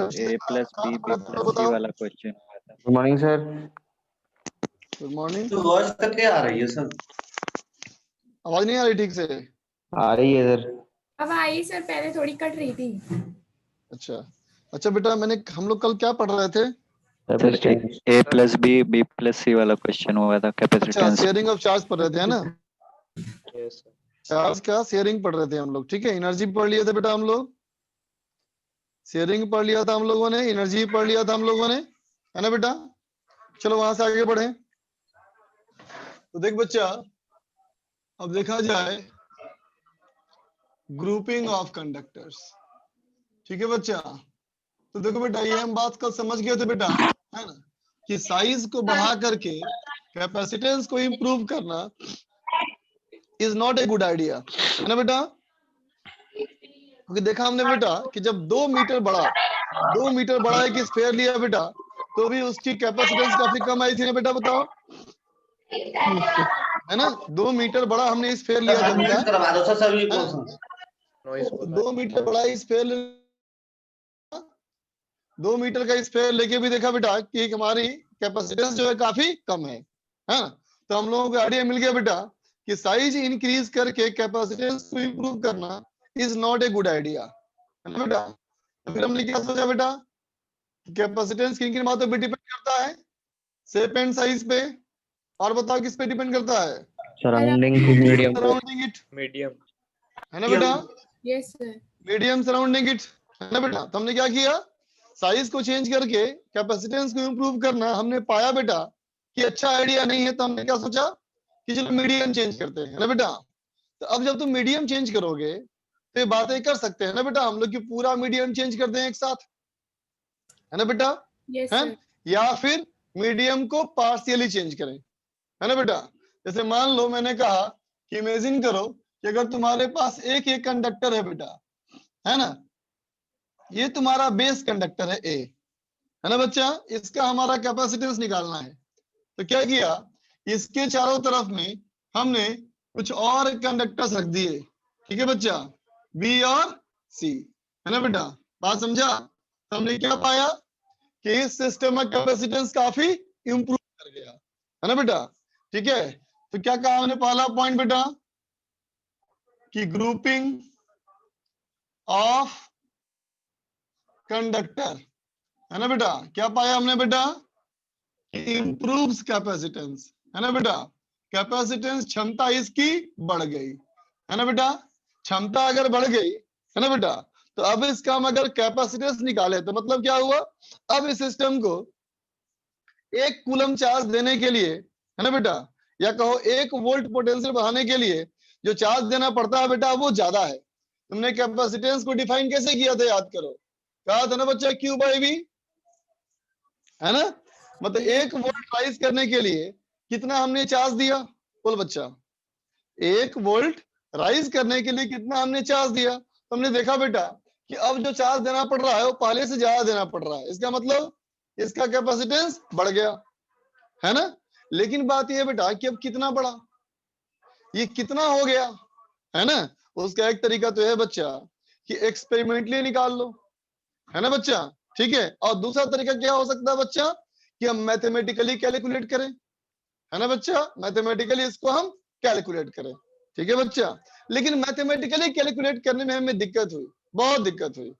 Sir ए plus B B plus सी वाला question हुआ था। Good morning sir. Good morning. तो वॉइस करके आ रही है सर। आवाज नहीं आ रही ठीक से? आ रही है सर। अब आई सर, पहले थोड़ी कट रही थी। अच्छा अच्छा बेटा, हम लोग कल क्या पढ़ रहे थे? सर ए प्लस बी बी प्लस सी वाला क्वेश्चन हुआ था, अच्छा, कैपेसिटेंस। शेयरिंग ऑफ चार्ज पढ़ रहे थे, है ना? चार्ज का शेयरिंग पढ़ रहे थे हम लोग, ठीक है। एनर्जी पढ़ लिया था बेटा हम लोग, शेयरिंग पढ़ लिया था हम लोगों ने, एनर्जी पढ़ लिया था हम लोगों ने, है ना बेटा? चलो वहां से आगे बढ़े। तो देख बच्चा, अब देखा जाए ग्रुपिंग ऑफ कंडक्टर्स, ठीक है बच्चा? तो देखो बेटा, ये हम बात कल समझ गए थे बेटा, है ना, कि साइज को बढ़ा करके कैपेसिटेंस को इंप्रूव करना is not a good idea, है ना बेटा? क्योंकि देखा हमने बेटा कि जब 2 मीटर बड़ा एक स्फीयर लिया बेटा, तो भी उसकी कैपेसिटेंस काफी कम आई थी ना बेटा, बताओ, है ना? 2 मीटर बड़ा हमने स्फीयर लिया था बेटा, करवा दो सर सभी को। 2 मीटर बड़ा स्फीयर, 2 मीटर का स्फीयर लेके भी देखा बेटा कि हमारी कैपेसिटेंस जो है काफी कम है ना? तो हम लोगों को आइडिया मिल गया बेटा कि साइज इंक्रीज करके कैपेसिटेंस को इंप्रूव करना is not a good idea, है ना बेटा? तो फिर हमने क्या सोचा बेटा, कैपेसिटेंस किन किन बातों पे डिपेंड करता है? शेप एंड साइज पे, और बताओ किस पे डिपेंड करता है? Surrounding medium surrounding it, medium है ना बेटा? Yes sir. Medium surrounding it, है ना बेटा? तो हमने क्या किया, साइज को चेंज करके कैपेसिटेंस को इंप्रूव करना हमने पाया बेटा कि अच्छा आइडिया नहीं है। तो हमने क्या सोचा कि चलो मीडियम चेंज करते हैं, है ना बेटा? तो अब जब तुम मीडियम चेंज करोगे तो ये बातें कर सकते हैं ना बेटा हम लोग कि पूरा मीडियम चेंज कर दें एक साथ, है ना बेटा? यस है, सर। या फिर मीडियम को पार्शियली चेंज करें, है ना बेटा? जैसे मान लो मैंने कहा कि इमेजिन करो कि अगर तुम्हारे पास एक कंडक्टर है बेटा, है ना, ये तुम्हारा बेस कंडक्टर है ए, है ना बच्चा? इसका हमारा कैपेसिटेंस निकालना है। तो क्या किया, इसके चारों तरफ में हमने कुछ और कंडक्टर्स रख दिए, ठीक है बच्चा, बी और सी, है ना बेटा? बात समझा? तो हमने क्या पाया कि इस सिस्टम में कैपेसिटेंस काफी इंप्रूव कर गया, है ना बेटा? ठीक है, तो क्या कहा हमने पहला पॉइंट बेटा, कि ग्रुपिंग ऑफ कंडक्टर, है ना बेटा? क्या पाया हमने बेटा, इंप्रूव्स कैपेसिटेंस, है ना बेटा? कैपेसिटेंस क्षमता इसकी बढ़ गई, है ना बेटा? क्षमता अगर बढ़ गई, है ना बेटा, तो अब इसका हम अगर कैपेसिटेंस निकाले तो मतलब क्या हुआ, अब इस सिस्टम को 1 कूलम चार्ज देने के लिए, है ना बेटा, या कहो 1 वोल्ट पोटेंशियल बढ़ाने के लिए जो चार्ज देना पड़ता है बेटा वो ज्यादा है। तुमने कैपेसिटेंस को डिफाइन कैसे किया था, याद करो, कहा था ना बच्चा Q बाई V, है ना? मतलब 1 वोल्ट राइज करने के लिए कितना हमने चार्ज दिया, बोल बच्चा? 1 वोल्ट राइज करने के लिए कितना हमने चार्ज दिया? तो हमने देखा बेटा कि अब जो चार्ज देना पड़ रहा है वो पहले से ज्यादा देना पड़ रहा है, इसका मतलब इसका कैपेसिटेंस बढ़ गया, है ना? लेकिन बात यह बेटा कि अब कितना बढ़ा, ये कितना हो गया, है ना? उसका एक तरीका तो है बच्चा कि एक्सपेरिमेंटली निकाल लो, है ना बच्चा? ठीक है, और दूसरा तरीका क्या हो सकता है बच्चा, कि हम मैथमेटिकली कैलकुलेट करें, है ना बच्चा? मैथमेटिकली इसको हम कैलकुलेट करें, ठीक है बच्चा? लेकिन मैथमेटिकली कैलकुलेट करने में हमें दिक्कत हुई, बहुत दिक्कत हुई,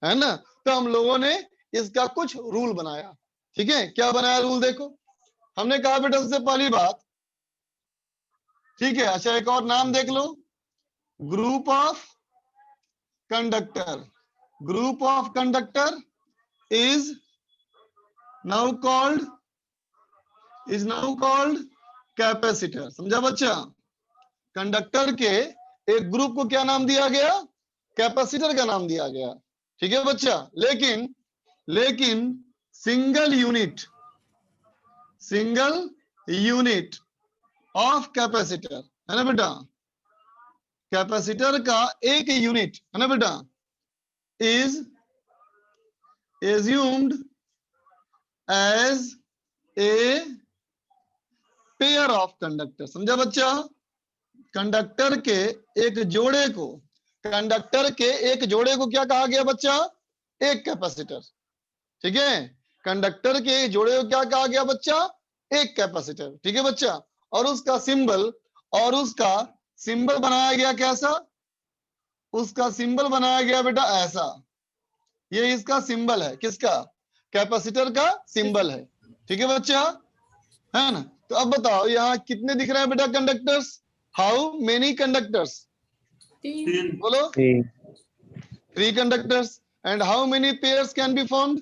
है ना? तो हम लोगों ने इसका कुछ रूल बनाया, ठीक है? क्या बनाया रूल, देखो, हमने कहा बेटा सबसे पहली बात, ठीक है, अच्छा एक और नाम देख लो, group of conductor, group of conductor is now called capacitor, समझा बच्चा? कंडक्टर के एक ग्रुप को क्या नाम दिया गया, कैपेसिटर का नाम दिया गया, ठीक है बच्चा? लेकिन सिंगल यूनिट ऑफ कैपेसिटर, है ना बेटा? कैपेसिटर का एक यूनिट, है ना बेटा, is assumed as a pair of conductor, समझा बच्चा? कंडक्टर के एक जोड़े को क्या कहा गया बच्चा, एक कैपेसिटर, ठीक है, कंडक्टर के जोड़े को क्या कहा गया बच्चा, एक कैपेसिटर, ठीक है बच्चा। और उसका सिंबल बनाया गया कैसा, उसका सिंबल बनाया गया बेटा ऐसा, ये इसका सिंबल है, किसका, कैपेसिटर का सिंबल है, ठीक है बच्चा, है ना। तो अब बताओ यहाँ कितने दिख रहे हैं बेटा कंडक्टर्स, हाउ मेनी कंडक्टर्स, 3 बोलो, 3 conductors. And how many pairs can be formed,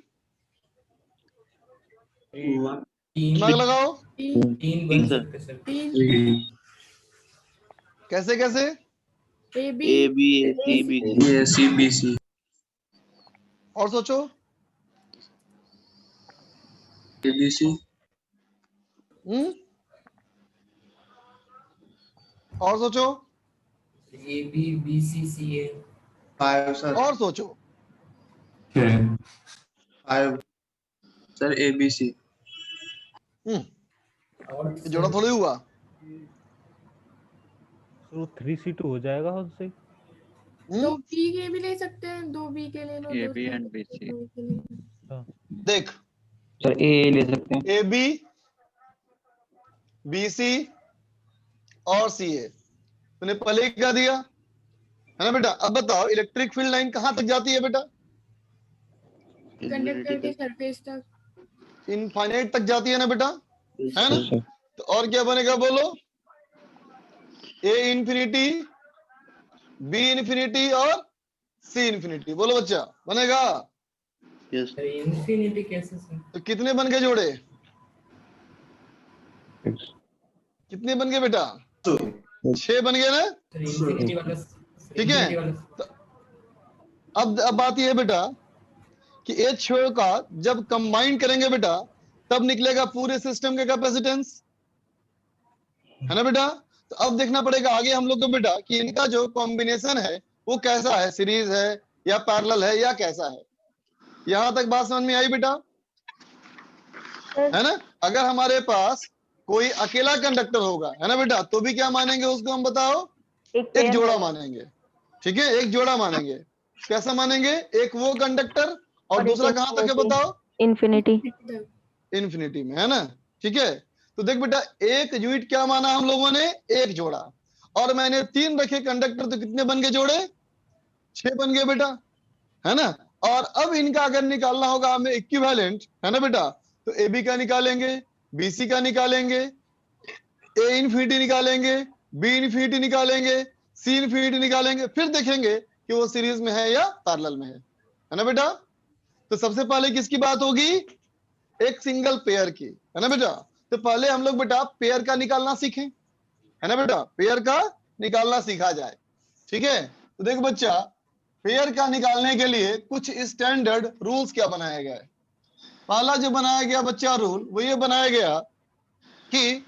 दिमाग लगाओ, 3 बन सकते सर। 3 कैसे कैसे, A B A B C B C B C और सोचो, ए बी सी और सोचो, A B B C C A 5 sir, और सोचो, 5 सर ए बी सी और ये जोड़ा थोड़ी हुआ, तो 3C2 हो जाएगा उससे। 2 बी के भी ले सकते हैं, 2 बी के ले लो, A 2 B C and B C, 2 के ले लो। देख सर ए ले सकते हैं। ए बी बी सी और सी ए, तूने पहले ही क्या दिया है ना बेटा। अब बताओ इलेक्ट्रिक फील्ड लाइन कहां तक जाती है बेटा, कंडक्टर के सरफेस तक, इनफाइनाइट तक जाती है ना बेटा, है ना। सर तो और क्या बनेगा बोलो, ए इंफिनिटी, बी इंफिनिटी और सी इंफिनिटी, बोलो बच्चा बनेगा। यस सर इंफिनिटी कैसे सर? तो कितने बन गए जोड़े, कितने बन गए बेटा, 6 बन गए ना, सर इंफिनिटी वाला, ठीक है। अब बात यह है बेटा कि एच छोर का जब कंबाइन करेंगे बेटा तब निकलेगा पूरे सिस्टम का कैपेसिटेंस, है ना बेटा। तो अब देखना पड़ेगा आगे हम लोग को बेटा कि इनका जो कॉम्बिनेशन है वो कैसा है, सीरीज है या पैरेलल है या कैसा है। यहां तक बात समझ में आई बेटा, है ना। अगर हमारे पास कोई अकेला कंडक्टर होगा, है ना बेटा, तो भी क्या मानेंगे उसको हम, बताओ, एक जोड़ा मानेंगे, ठीक है, एक जोड़ा मानेंगे। कैसा मानेंगे, एक वो कंडक्टर और दूसरा कहां तक है बताओ, इन्फिनिटी इन्फिनिटी में, है ना, ठीक है। तो देख बेटा एक यूनिट क्या माना हम लोगों ने, एक जोड़ा, और मैंने 3 रखे कंडक्टर, तो कितने बन गए जोड़े, 6 बन गए बेटा, है ना। और अब इनका अगर निकालना होगा हमें इक्विवेलेंट, है ना बेटा, तो ए बी का निकालेंगे, बी सी का निकालेंगे, ए इन्फिनिटी निकालेंगे, बी इन्फिनिटी निकालेंगे, सी इन्फिनिटी निकालेंगे, फिर देखेंगे कि वो सीरीज में है या पैरेलल में है ना बेटा। तो सबसे पहले किसकी बात होगी, एक सिंगल पेयर की, है ना बेटा। तो पहले हम लोग बेटा पेयर का निकालना सीखें, है ना बेटा, पेयर का निकालना सीखा जाए, ठीक है। तो देख बच्चा पेयर का निकालने के लिए कुछ स्टैंडर्ड रूल्स क्या बनाया गया है। पहला जो बनाया गया बच्चा रूल वो ये बनाया गया कि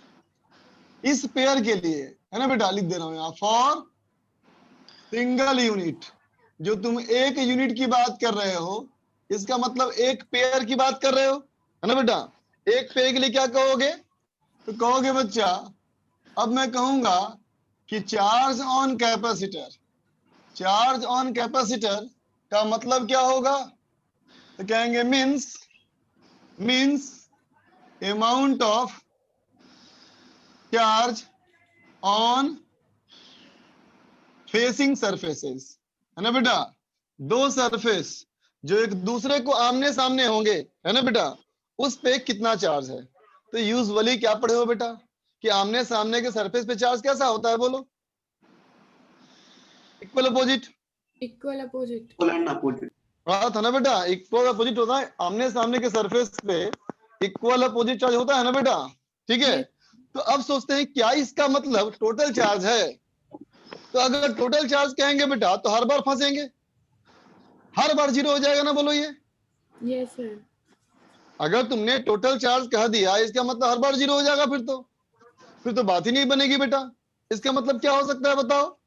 इस पेयर के लिए, है ना बेटा, लिख दे रहा हूं यहां, फॉर सिंगल यूनिट, जो तुम एक यूनिट की बात कर रहे हो, इसका मतलब एक पेयर की बात कर रहे हो, है ना बेटा। एक पेयर के लिए क्या कहोगे, तो कहोगे बच्चा, अब मैं कहूंगा कि charge on capacitor, charge on capacitor का मतलब क्या होगा, तो कहेंगे means amount of charge on facing surfaces, है ना बेटा। 2 सरफेस जो एक दूसरे को आमने सामने होंगे, है ना बेटा, उस पे कितना चार्ज है। तो यूजुअली क्या पढ़े हो बेटा कि आमने सामने के सरफेस पे चार्ज कैसा होता है, बोलो, इक्वल अपोजिट, इक्वल अपोजिट, बात है ना बेटा, इक्वल अपोजिट होता है। आमने सामने के सरफेस पे इक्वल अपोजिट चार्ज होता है ना बेटा, ठीक है। तो अब सोचते हैं क्या इसका मतलब टोटल चार्ज है। तो अगर टोटल चार्ज कहेंगे बेटा तो हर बार फंसेंगे, हर बार 0 हो जाएगा ना, बोलो ये। यस सर, अगर तुमने टोटल चार्ज कह दिया इसका मतलब हर बार 0 हो जाएगा, फिर तो बात ही नहीं बनेगी बेटा। इसका मतलब क्या हो सकता है बताओ,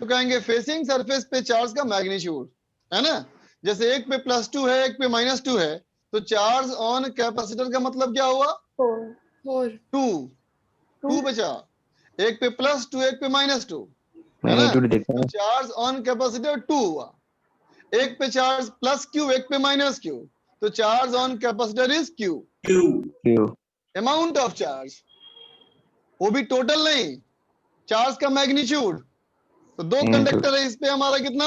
तो कहेंगे फेसिंग सरफेस पे चार्ज का मैग्नीट्यूड, है ना। जैसे एक पे +2 है, एक पे -2 है, तो चार्ज ऑन कैपेसिटर का मतलब क्या हुआ, 4 2 बचा, एक पे +2 एक पे -2, है ना। मैग्नीट्यूड देखा तो चार्ज ऑन कैपेसिटर 2 हुआ, एक पे चार्ज +Q एक पे -Q, तो charge on capacitor is Q, Q. Amount of charge, वो भी टोटल नहीं, चार्ज का मैग्नीट्यूड। तो दो कंडक्टर है, इस पे हमारा कितना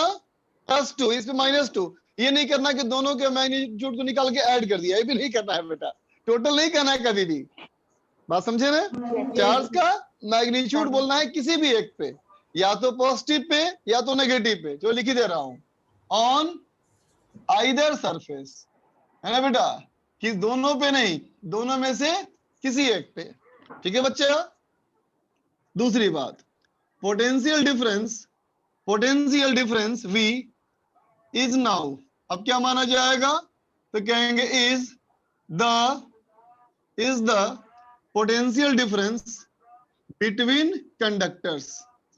S2, इस पे -2। ये नहीं करना कि दोनों के मैग्नीट्यूड को निकाल के ऐड कर दिया, ये भी नहीं करना है बेटा, टोटल नहीं करना है कभी भी, बात समझे ना। चार्ज का मैग्नीट्यूड बोलना है किसी भी एक पे, या तो पॉजिटिव पे या तो नेगेटिव पे, जो लिख ही दे रहा हूं, ऑन आइदर सरफेस, है ना बेटा, कि दोनों पे नहीं, दोनों में से किसी एक पे, ठीक है बच्चा। दूसरी बात, potential difference V is now, अब क्या माना जाएगा, तो कहेंगे is the potential difference between conductors,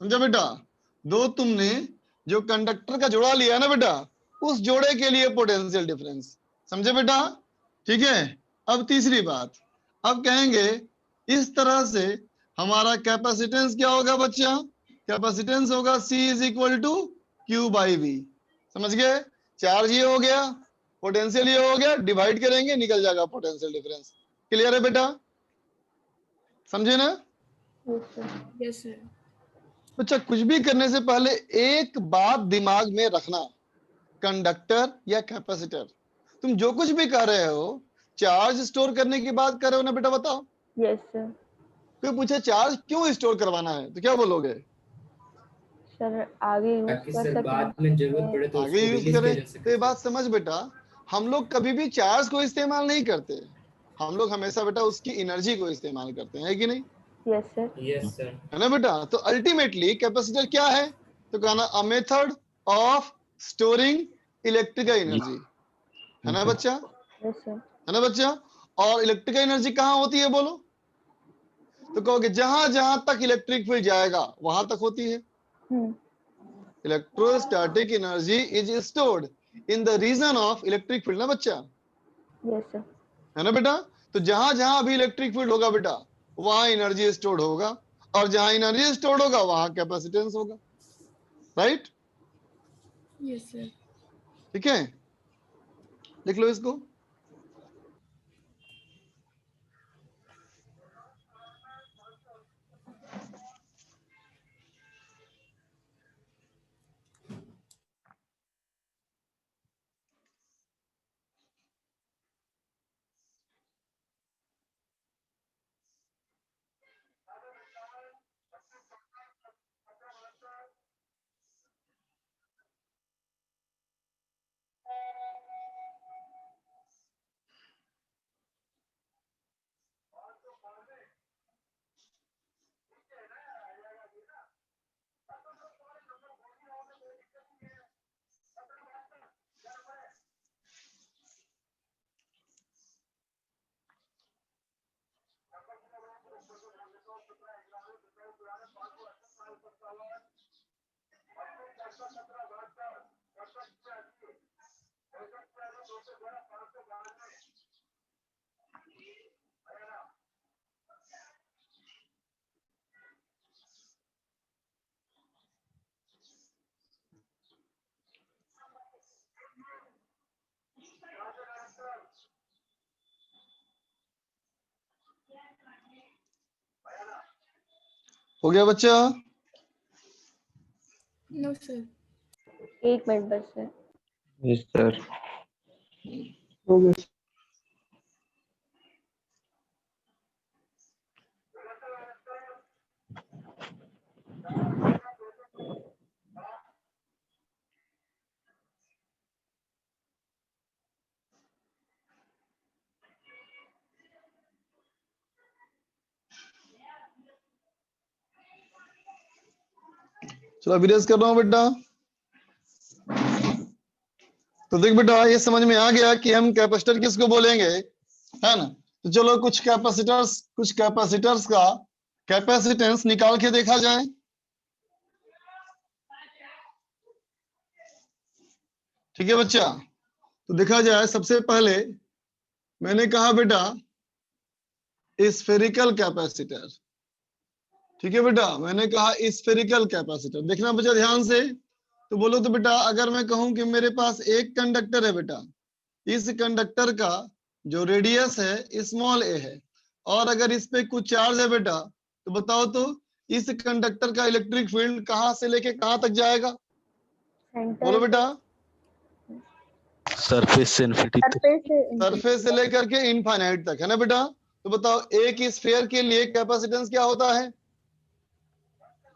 समझा बेटा। दो तुमने जो कंडक्टर का जोड़ा लिया ना बेटा, उस जोड़े के लिए पोटेंशियल डिफरेंस, समझे बेटा, ठीक है। अब तीसरी बात, अब कहेंगे इस तरह से हमारा कैपेसिटेंस क्या होगा बच्चा, कैपेसिटेंस होगा C is equal to Q/V, समझ गए। चार्ज ये हो गया, पोटेंशियल ये हो गया, डिवाइड करेंगे निकल जाएगा पोटेंशियल डिफरेंस। क्लियर है बेटा, समझे ना। Yes sir. बच्चा कुछ भी करने से पहले एक बात दिमाग में रखना, कंडक्टर या कैपेसिटर, तुम जो कुछ भी कर रहे हो चार्ज स्टोर करने की बात कर रहे हो ना बेटा, बताओ। Yes sir. कोई पूछे चार्ज क्यों स्टोर करवाना है तो क्या बोलोगे, सर आगे यूज ताकि कर सर सकते बाद में जरूरत पड़े तो आगे उसको यूज रिलीज किया करें। जा तो सके। ये बात समझ बेटा, हम लोग कभी भी चार्ज को इस्तेमाल नहीं करते, हम लोग हमेशा बेटा उसकी एनर्जी को इस्तेमाल करते हैं, है कि नहीं, यस सर। Yes sir. है ना बेटा। तो अल्टीमेटली कैपेसिटर क्या है, तो कहना a method of storing electrical energy, है ना बच्चा, यस सर। है ना बच्चा। और इलेक्ट्रिकल एनर्जी कहाँ होती है बोलो, तो कहोगे जहां जहां तक इलेक्ट्रिक फील्ड जाएगा वहां तक होती है। Electrostatic energy is stored in the region of electric field, ना बच्चा, यस सर। है ना बेटा। तो जहां जहां भी इलेक्ट्रिक फील्ड होगा बेटा वहां एनर्जी स्टोर्ड होगा, और जहां एनर्जी स्टोर्ड होगा वहां कैपेसिटेंस होगा, राइट। Yes sir. ठीक है, लिख लो इसको। हो गया बच्चा, नो सर। 1 मिनट बस सर। Yes, sir. हो गया। चलो अभी रेस कर रहा हूं बेटा। तो देख बेटा ये समझ में आ गया कि हम कैपेसिटर किसको बोलेंगे, है ना। तो चलो कुछ कैपेसिटर्स का कैपेसिटेंस निकाल के देखा जाए। ठीक है बच्चा, तो देखा जाए सबसे पहले मैंने कहा बेटा स्फेरिकल कैपेसिटर, ठीक है बेटा, मैंने कहा स्फेरिकल कैपेसिटर। देखना बच्चा ध्यान से, तो बोलो तो बेटा अगर मैं कहूं कि मेरे पास एक कंडक्टर है बेटा, इस कंडक्टर का जो रेडियस है स्मॉल ए है, और अगर इस पे कुछ चार्ज है बेटा, तो बताओ तो इस कंडक्टर का इलेक्ट्रिक फील्ड कहां से लेके कहां तक जाएगा? बोलो बेटा। सरफेस से इन्फिनिटी तक। सरफेस से लेकर के इनफाइनाइट तक, है ना बेटा? तो बताओ एक स्फीयर के लिए कैपेसिटेंस क्या होता है?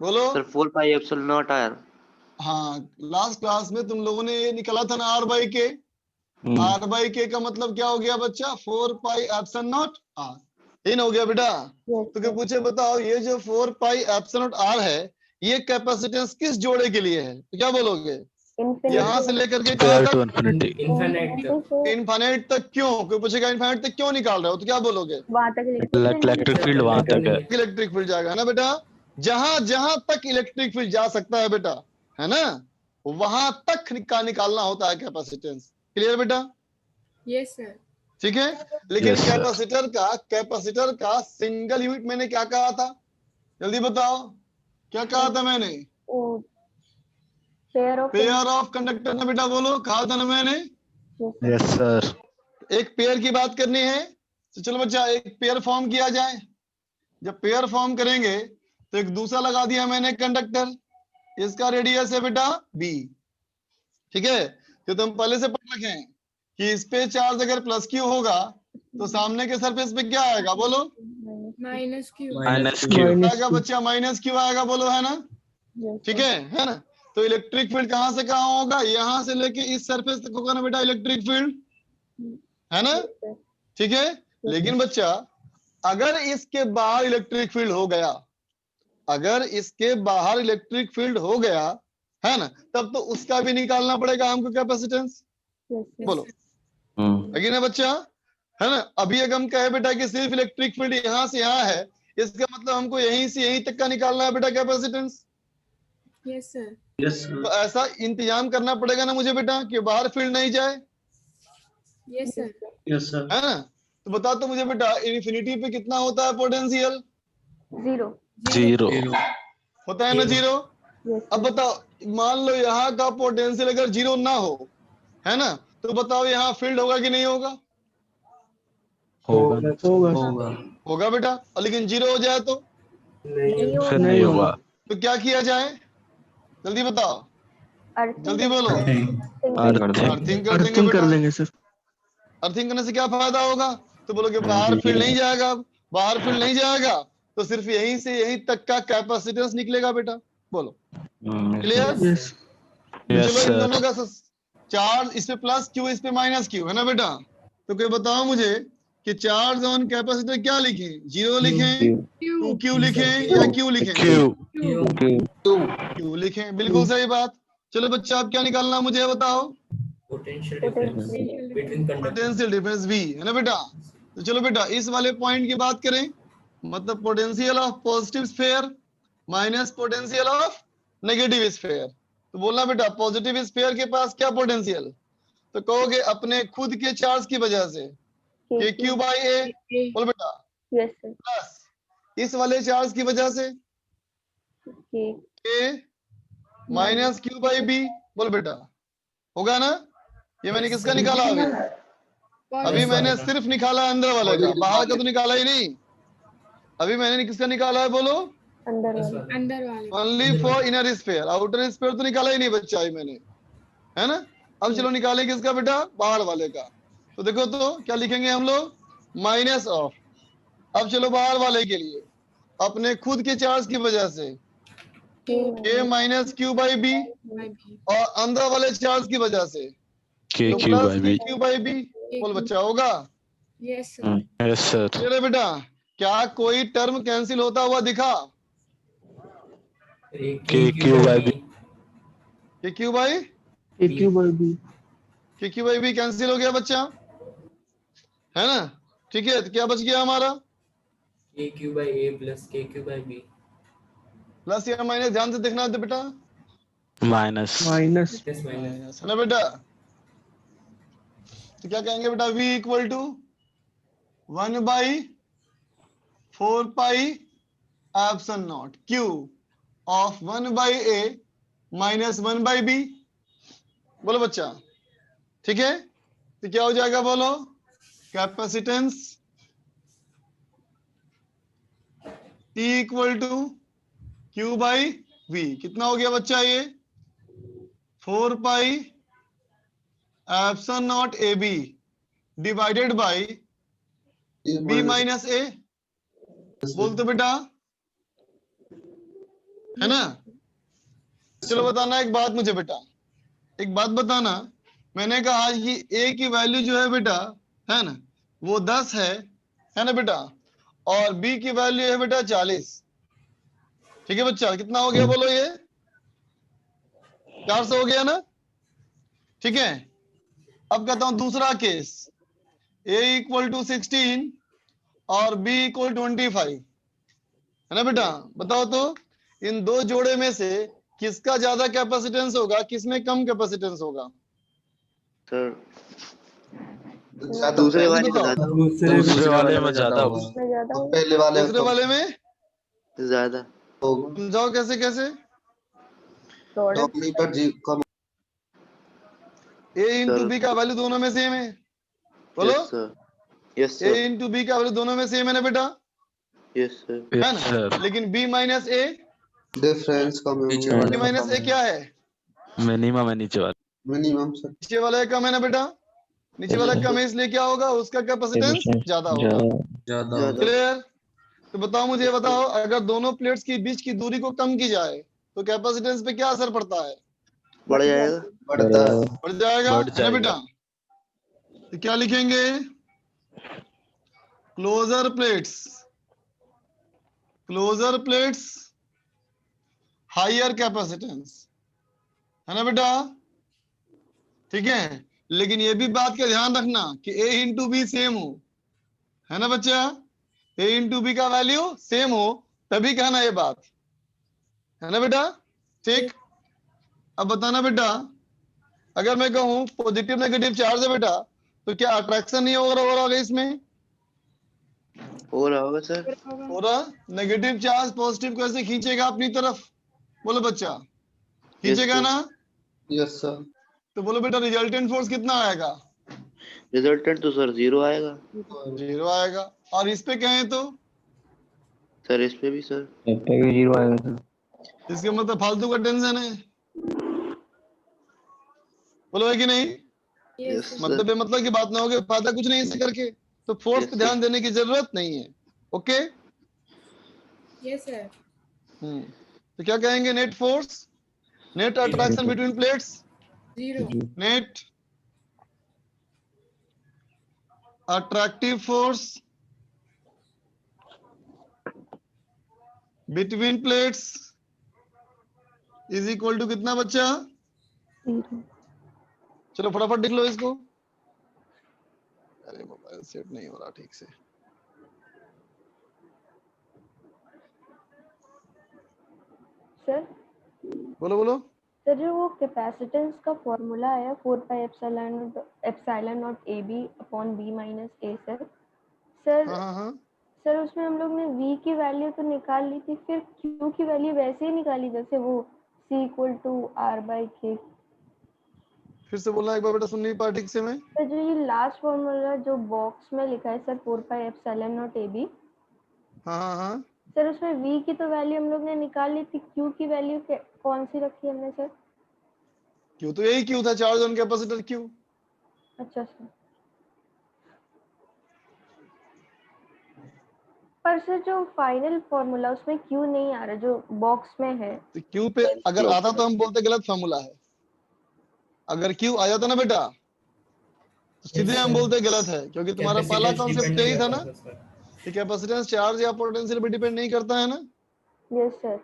बोलो। Sir 4 pi epsilon not R. हाँ, लास्ट क्लास में तुम लोगों ने ये निकाला था ना R by K. R by K का मतलब क्या हो गया बच्चा? 4 पाई एप्सिलॉन नॉट आर। इन हो गया बेटा। तो क्या पूछे, बताओ ये जो 4 पाई एप्सिलॉन नॉट आर है, ये कैपेसिटेंस किस जोड़े के लिए है? तो क्या बोलोगे? यहाँ से लेकर के कहां तक? इनफाइनाइट तक। इनफाइनाइट तक। क्यों? कोई पूछेगा इनफाइनाइट तक क्यों निकाल रहे हो, तो क्या बोलोगे? वहां तक इलेक्ट्रिक फील्ड वहां तक है। इलेक्ट्रिक फील्ड जाएगा, है ना बेटा? जहां जहां तक इलेक्ट्रिक फील्ड जा सकता है बेटा, है ना, वहां तक निकालना होता है कैपेसिटेंस। क्लियर बेटा? Yes sir. ठीक है। लेकिन Yes, sir. कैपेसिटर का सिंगल यूनिट मैंने क्या कहा था? जल्दी बताओ, क्या कहा था मैंने? पेयर ऑफ कंडक्टर ना बेटा, बोलो, कहा था ना मैंने? Yes sir. एक पेयर की बात करनी है, तो चलो बच्चा एक पेयर फॉर्म किया जाए। जब पेयर फॉर्म करेंगे तो एक दूसरा लगा दिया मैंने कंडक्टर, इसका रेडियस है बेटा बी। ठीक है, तो तुम पहले से पढ़ रखे हैं कि इस पे चार्ज अगर प्लस क्यू होगा तो सामने के सरफेस पे क्या आएगा? बोलो। Minus Q. Minus Q. आएगा बच्चा, माइनस क्यू आएगा। बोलो, है ना? ठीक है ना? तो इलेक्ट्रिक फील्ड कहां से कहां होगा? यहां से लेके इस सरफेस तक होगा ना बेटा इलेक्ट्रिक फील्ड, है ना? ठीक है। लेकिन बच्चा अगर इसके बाहर इलेक्ट्रिक फील्ड हो गया, अगर इसके बाहर इलेक्ट्रिक फील्ड हो गया, है ना, तब तो उसका भी निकालना पड़ेगा हमको कैपेसिटेंस। बोलो, लेकिन है बच्चा, है ना? अभी अगर हम कहे बेटा कि सिर्फ इलेक्ट्रिक फील्ड यहां से यहां है, इसका मतलब हमको यहीं से यहीं तक का निकालना है बेटा कैपेसिटेंस। Yes sir. यस तो ऐसा इंतजाम करना पड़ेगा ना मुझे बेटा कि बाहर फील्ड नहीं जाए, यस सर। Yes sir. है ना? तो बता तो मुझे बेटा इन्फिनिटी पे कितना होता है पोटेंशियल? 0 होता है ना 0। अब बताओ, मान लो यहाँ का पोटेंशियल अगर 0 ना हो, है ना, तो बताओ यहाँ फील्ड होगा कि नहीं होगा? होगा। होगा बेटा। और लेकिन 0 हो जाए तो फिर नहीं होगा। तो क्या किया जाए? जल्दी बताओ, जल्दी बोलो। अर्थिंग। अर्थिंग कर देंगे सर। अर्थिंग करने से क्या फायदा होगा? तो बोलो कि बाहर फील्ड नहीं जाएगा। बाहर फील्ड नहीं जाएगा तो सिर्फ यहीं से यहीं तक का कैपेसिटेंस निकलेगा बेटा। बोलो, क्लियर? यस चलो इन दोनों सर। का चार्ज इस पे प्लस क्यू, इस पे माइनस क्यू, है ना बेटा? तो कोई बताओ मुझे कि चार्ज ऑन कैपेसिटर क्या लिखें? 0 लिखें, 2q लिखें, या क्यू लिखें? क्यू लिखें। बिल्कुल सही बात। चलो बच्चा अब क्या निकालना मुझे बताओ? Potential difference between conductor. Potential difference V, है ना बेटा? तो चलो बेटा इस वाले पॉइंट की बात करें, मतलब potential of positive sphere minus potential of negative sphere. तो बोलना बेटा पॉजिटिव स्फीयर के पास क्या पोटेंशियल? तो कहोगे अपने खुद के चार्ज की वजह से KQ बाई A। बोल बेटा। प्लस इस वाले चार्ज की वजह से K minus Q by B। बोल बेटा, होगा ना? ये मैंने किसका निकाला अभी मैंने सिर्फ निकाला अंदर वाले का, बाहर का तो निकाला ही नहीं। अभी मैंने किसका निकाला है? बोलो। अंदर वाले। Only for inner sphere, outer sphere तो निकाला ही नहीं बच्चा ही मैंने, है ना? अब चलो निकाले किसका बेटा? बाहर वाले का। तो देखो तो क्या लिखेंगे हम लोग? Minus of. अब चलो बाहर वाले के लिए, अपने खुद के चार्ज की वजह से K minus Q by B, और अंदर वाले चार्ज की वजह से KQ plus by B। KQ by B। बोल बच्चा, होगा? Yes sir. Yes sir. चलो बेटा, क्या कोई टर्म कैंसिल होता हुआ दिखा? KQ by B। KQ by KQ by B cancel हो गया बच्चा, है ना? ठीक है, तो क्या बच गया हमारा? KQ by A plus KQ by B। Plus या माइनस ध्यान से देखना है बेटा। माइनस। Plus minus. माइनस, है ना बेटा? तो क्या कहेंगे बेटा? V equal to 1 by 4 pi epsilon not Q of 1 by A minus 1 by B। बोलो बच्चा, ठीक है? तो क्या हो जाएगा बोलो? Capacitance T equal to Q by V। कितना हो गया बच्चा ये? 4 pi epsilon not AB divided by B minus A। बोलते बेटा, है ना? चलो बताना एक बात मुझे बेटा, एक बात बताना। मैंने कहा कि A की वैल्यू जो है बेटा, है ना, वो 10 है ना बेटा, और B की वैल्यू है बेटा 40। ठीक है बच्चा, कितना हो गया बोलो? ये 400 हो गया ना? ठीक है। अब कहता हूं दूसरा केस, A इक्वल टू 16 और B इक्वल 25, है ना बेटा? बताओ तो इन दो जोड़े में से किसका ज्यादा कैपेसिटेंस होगा, किसमें कम कैपेसिटेंस होगा? सर ज्यादा दूसरे वाले में बताओ। ज्यादा दूसरे वाले में ज्यादा होगा। इसमें ज्यादा होगा। पहले वाले दूसरे वाले में ज्यादा होगा। समझाओ कैसे कैसे? प्रोडक्ट डोमीटर जी कम। A into sir. बी का वैल्यू दोनों में सेम है, बोलो। Yes sir, yes A sir, into B का वैल्यू दोनों में सेम है ना बेटा, यस सर, है ना? लेकिन B माइनस A, डिफरेंस कम है। B माइनस A क्या है? मिनिमम है नीचे वाला। Minimum sir. नीचे वाला कम है ना बेटा, नीचे वाला कम है, इसलिए क्या होगा? उसका कैपेसिटेंस ज्यादा होगा। ज्यादा क्लियर? तो बताओ मुझे, ये बताओ, अगर दोनों प्लेट्स के बीच की दूरी को कम की जाए तो कैपेसिटेंस पे क्या असर पड़ता है? बढ़ जाएगा। बढ़ता है। बढ़ जाएगा, बढ़ है ना बेटा? तो क्या लिखेंगे? क्लोजर प्लेट्स हायर कैपेसिटेंस, है ना बेटा? ठीक है। लेकिन ये भी बात का ध्यान रखना कि A इंटू बी सेम हो, है ना बच्चा? A इंटू बी का वैल्यू सेम हो, तभी कहना ये बात, है ना बेटा? ठीक। अब बताना बेटा, अगर मैं कहूं पॉजिटिव नेगेटिव चार्ज है बेटा, तो क्या अट्रैक्शन नहीं हो रहा होगा इसमें? हो रहा होगा सर। हो रहा। नेगेटिव चार्ज पॉजिटिव को ऐसे खींचेगा अपनी तरफ, बोलो बच्चा, खींचेगा sir. ना? Yes sir. तो बोलो बेटा रिजल्टेंट फोर्स कितना आएगा? रिजल्टेंट तो सर 0 आएगा। 0 आएगा। और इस पे कहें तो सर इस पे भी सर। पे भी 0 आएगा सर। इसके मतलब फालतू का टेंशन है, बोलो है कि नहीं? यस मतलब सर, बेमतलब की बात ना होगी, फायदा कुछ नहीं इसे करके, तो फोर्स Yes, पे ध्यान देने की जरूरत नहीं है। ओके। Yes sir. तो क्या कहेंगे? Net force, net attraction between plates, 0। Net attractive force between plates is equal to कितना बच्चा? 0। चलो फटाफट लिख लो इसको। अरे मोबाइल सेट नहीं हो रहा ठीक से। सर बोलो बोलो। सर जो वो कैपेसिटेंस का फॉर्मूला आया 4 pi epsilon not A B upon B minus A sir हाँ हाँ हाँ। सर उसमें हम लोग ने v की वैल्यू तो निकाल ली थी, फिर q की वैल्यू वैसे ही निकाली जैसे वो c equal to r by K. फिर से बोलना एक बार बेटा, सुन नहीं पाया ठीक से मैं। सर जो ये लास्ट फॉर्मूला जो बॉक्स में लिखा है sir 4 pi epsilon not A B, हाँ हाँ हाँ। सर उसमें v की तो वैल्यू हम लोग ने निकाल ली थी, q की वैल्यू कौन सी रखी हमने सर? क्यों? तो यही क्यों था, चार्ज ऑन कैपेसिटर क्यों। अच्छा सर। पर सर जो फाइनल फॉर्मूला उसमें q नहीं आ रहा जो बॉक्स में है। तो क्यू पे अगर आता तो हम बोलते गलत फॉर्मूला है, अगर क्यू आ जाता ना बेटा तो सीधे हम बोलते गलत है, क्योंकि तुम्हारा पहला कॉन्सेप्ट यही था ना कि कैपेसिटेंस चार्ज या पोटेंशियल पे डिपेंड नहीं करता है ना। Yes sir.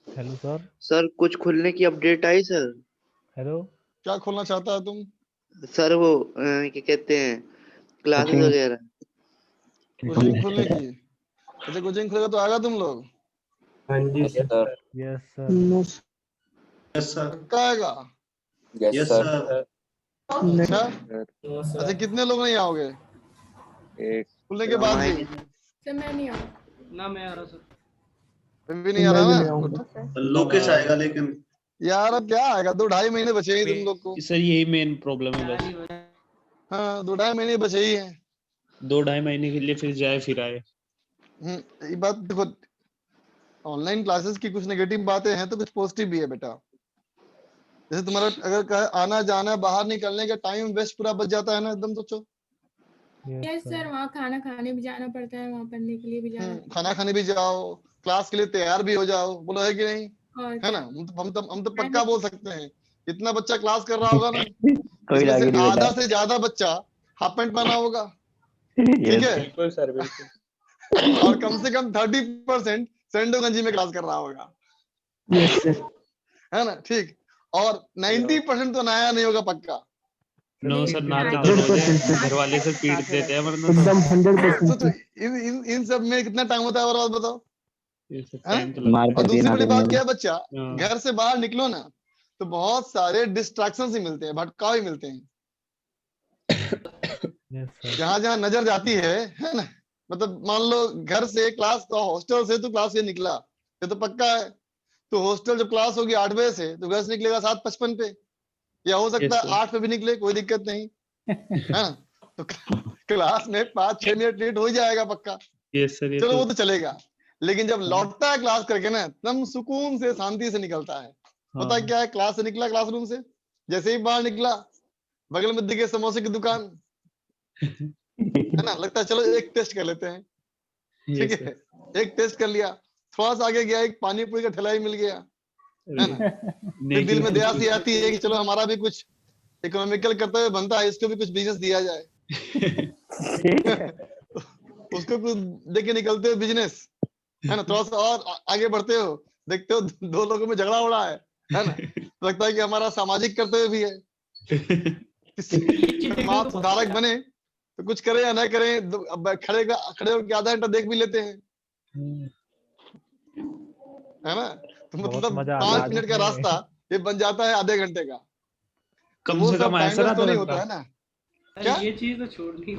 Hello sir. Sir कुछ खुलने की अपडेट आई सर। हेलो। क्या खोलना चाहता है तुम? सर वो क्या कहते हैं, क्लासेस वगैरह। कोचिंग खोलने की? अच्छा कोचिंग खोलेगा तो आएगा तुम लोग? हाँ जी sir. Yes sir. Yes sir. पक्का आएगा? Yes sir. अच्छा नो अच्छा, सर। कितने लोग नहीं आओगे? खुलने के बाद भी सर मैं नहीं आ रहा। ना मैं आ रहा सर। भी नहीं आ रहा ना लोकेश आएगा लेकिन यार, अब क्या आएगा, 2-2.5 महीने बचे ही तुम लोग को। सर यही मेन प्रॉब्लम है बस, हाँ 2-2.5 महीने बचे ही हैं। 2-2.5 महीने के लिए फिर जाए फिर आए। ये बात देखो, ऑनलाइन क्लासेस की कुछ नेगेटिव बातें हैं तो कुछ पॉजिटिव भी है बेटा। जैसे तुम्हारा अगर आना जाना बाहर निकलने का टाइम वेस्ट पूरा बच जाता है ना, एकदम सोचो। यस सर, वहाँ खाना खाने भी जाना पड़ता है, वहाँ पढ़ने के लिए भी जाना पड़ता खाना खाने भी जाओ, क्लास के लिए तैयार भी हो जाओ, बोलो है कि नहीं, है। और है ना। हम तो पक्का बोल सकते हैं, इतना बच्चा क्लास कर रहा होगा ना, कोई इसमें लागे से नहीं आधा बेटा। से ज्यादा बच्चा हाफ पैंट पहना होगा, ठीक है, बिल्कुल सर बिल्कुल। और कम से कम 30% सैंडो गंजी में क्लास कर रहा होगा, है ना, ठीक। और 90% तो नया नहीं होगा पक्का। नो सर, नाते तो रोज है, घर वाले से पीट देते हैं वरना तो। एकदम 100%। तो इन सब में कितना टाइम होता है और बात बताओ। ये सब हाँ? टाइम तो लगता मार और कर दिए दूसरी ना बड़ी तुमने। बात क्या है, बच्चा हाँ। घर से बाहर निकलो ना तो बहुत सारे डिस्ट्रैक्शन ही मिलते हैं, भटकाव ही मिलते हैं। Yes sir. जहां जहां नजर जाती है ना, मतलब मान लो घर से क्लास, तो हॉस्टल से तो क्लास से निकला, ये तो पक्का है। तो हॉस्टल जब क्लास होगी 8 बजे से, तो घर से निकलेगा 7:55 पे, या हो सकता Yes, है sir. 8 पे भी निकले, कोई दिक्कत नहीं है ना। तो क्लास में 5-6 मिनट लेट हो ही जाएगा पक्का, यस सर, ये चलो तो वो तो चलेगा। लेकिन जब लौटता है क्लास करके ना, तब सुकून से शांति से निकलता है। पता है क्या है, क्लास से निकला, क्लासरूम से जैसे ही बाहर निकला, बगल में दिखे समोसे की दुकान, है ना, लगता है चलो एक टेस्ट कर लेते हैं, ठीक Yes, है, एक टेस्ट कर लिया, थोड़ा सा आगे गया, एक पानी पूरी का ठेला ही मिल गया, है ना। फिर दिल में दया सी आती है कि चलो हमारा भी कुछ इकोनॉमिकल कर्तव्य बनता है, इसको भी कुछ बिजनेस दिया जाए। उसको कुछ दे के निकलते हो बिजनेस, है ना, थोड़ा सा और आगे बढ़ते हो, देखते हो 2 लोगों में झगड़ा हो रहा है ना, तो लगता है कि हमारा सामाजिक कर्तव्य भी है, समाज सुधारक बने, तो कुछ करें या ना करें, अब खड़े होकर आधा घंटा देख भी लेते हैं, है ना। तो बहुत मतलब मजा 5 आता है मिनट का देखने में। रास्ता ये बन जाता है आधे घंटे का। तो कम वो से सब कम ऐसा टाइमलेस ना तो नहीं लगता। होता है ना। अरे क्या? ये चीज तो छोड़नी।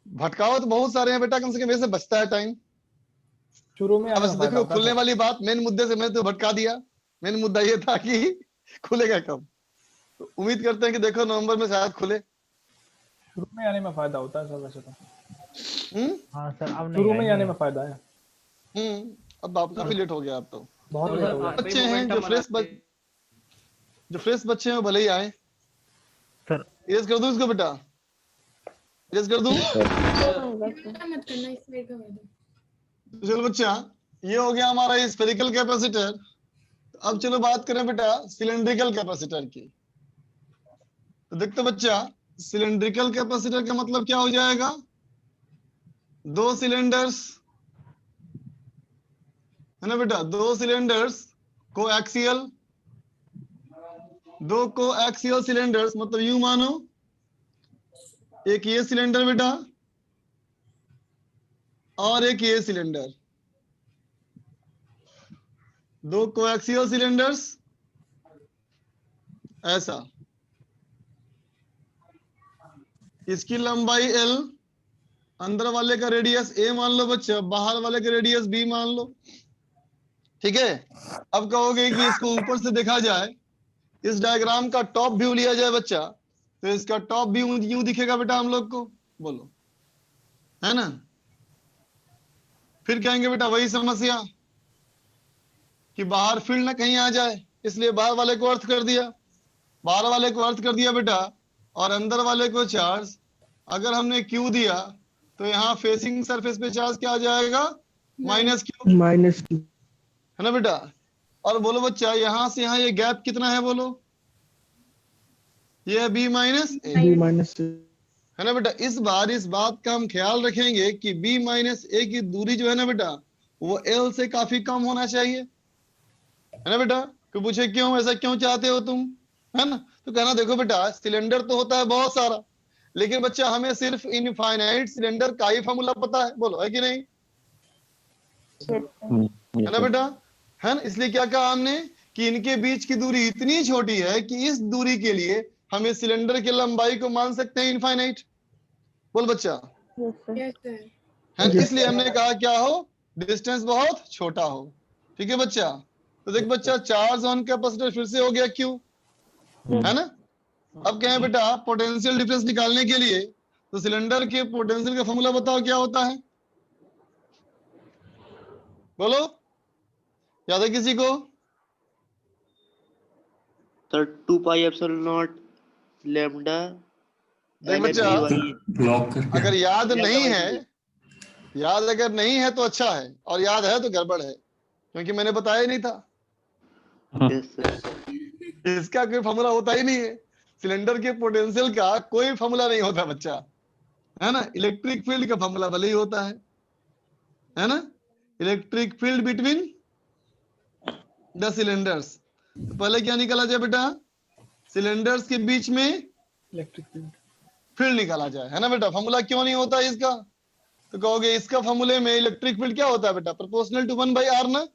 भटकाव तो बहुत सारे हैं बेटा, कम से कम ऐसे बचता है टाइम। शुरू में अब बस देखो, खुलने वाली बात, मेन मुद्दे से मैं तो भटका दिया। मेन मुद्दा ये था कि खुलेगा कब, तो उम्मीद करते हैं कि देखो नवंबर में शायद खुले। शुरू में आने में फायदा होता है सर वैसे तो। हाँ सर, अब शुरू में आने में फायदा है। अब आप काफी लेट हो गया, अब तो बहुत लेट हो गया। बच्चे हैं जो फ्रेश बच्चे हैं वो भले ही आए। सर इरेज कर दूं इसको बेटा, इरेज कर दूं। मत करना, इस साइड का कर दो। चलो बच्चा, ये हो गया हमारा स्फेरिकल कैपेसिटर। अब चलो बात करें बेटा सिलेंड्रिकल कैपेसिटर की। तो देखते बच्चा, सिलेंड्रिकल कैपेसिटर का मतलब क्या हो जाएगा, 2 सिलेंडर्स, है ना बेटा, 2 सिलेंडर्स कोएक्सियल, 2 कोएक्सियल सिलेंडर्स, मतलब यूं मानो एक ये सिलेंडर बेटा और एक ये सिलेंडर, 2 कोएक्सियल सिलेंडर्स ऐसा, इसकी लंबाई L, अंदर वाले का रेडियस A मान लो बच्चा, बाहर वाले का रेडियस B मान लो, ठीक है। अब कहोगे कि इसको ऊपर से देखा जाए, इस डायग्राम का टॉप व्यू लिया जाए बच्चा, तो इसका टॉप व्यू यूं दिखेगा बेटा हम लोग को, बोलो, है ना। फिर कहेंगे बेटा वही समस्या कि बाहर फील्ड ना कहीं आ जाए, इसलिए बाहर वाले को अर्थ कर दिया, बाहर वाले को अर्थ कर दिया बेटा, और अंदर वाले को चार्ज। अगर हमने Q दिया तो यहाँ फेसिंग सरफेस पे चार्ज क्या आ जाएगा, -Q, है ना बेटा। और बोलो बच्चा, यहां से यहाँ ये गैप कितना है, बोलो, ये B माइनस A, है ना बेटा। इस बार इस बात का हम ख्याल रखेंगे कि B माइनस A की दूरी जो है ना बेटा, वो L से काफी कम होना चाहिए, है ना बेटा। तो पूछे क्यों, ऐसा क्यों चाहते हो तुम, है ना। तो कहना देखो बेटा, सिलेंडर तो होता है बहुत सारा, लेकिन बच्चा हमें सिर्फ इनफाइनाइट सिलेंडर का ही फॉर्मूला पता है, बोलो है कि नहीं, है ना बेटा, है ना। इसलिए क्या कहा हमने कि इनके बीच की दूरी इतनी छोटी है कि इस दूरी के लिए हम इस सिलेंडर की लंबाई को मान सकते हैं इनफाइनाइट, बोल बच्चा, यस सर। Yes sir. है इसलिए हमने कहा क्या हो, डिस्टेंस बहुत छोटा हो। ठीक है बच्चा, तो देख बच्चा, चार्ज ऑन कैपेसिटर फिर से हो गया क्यू, है ना। अब क्या है बेटा, पोटेंशियल डिफरेंस निकालने के लिए तो सिलेंडर के पोटेंशियल का फॉर्मूला बताओ क्या होता है, बोलो, याद है किसी को? Sir 2 pi epsilon not lambda देख बच्चा, ब्लॉक करके अगर याद नहीं है, याद अगर नहीं है तो अच्छा है, और याद है तो गड़बड़ है, क्योंकि मैंने बताया ही नहीं था। Yes sir. इसका कोई फॉर्मूला होता ही नहीं है, सिलेंडर के पोटेंशियल का कोई फॉर्मूला नहीं होता बच्चा, है ना। इलेक्ट्रिक फील्ड का फॉर्मूला भले ही होता है ना, electric field between the cylinders. तो पहले क्या निकाला जाए बेटा, सिलेंडर्स के बीच में इलेक्ट्रिक फील्ड। फील्ड निकाला जाए, है ना बेटा। फॉर्मूला क्यों नहीं होता इसका, तो कहोगे इसका फॉर्मूले में इलेक्ट्रिक फील्ड क्या होता है बेटा, प्रोपोर्शनल टू 1/r ना।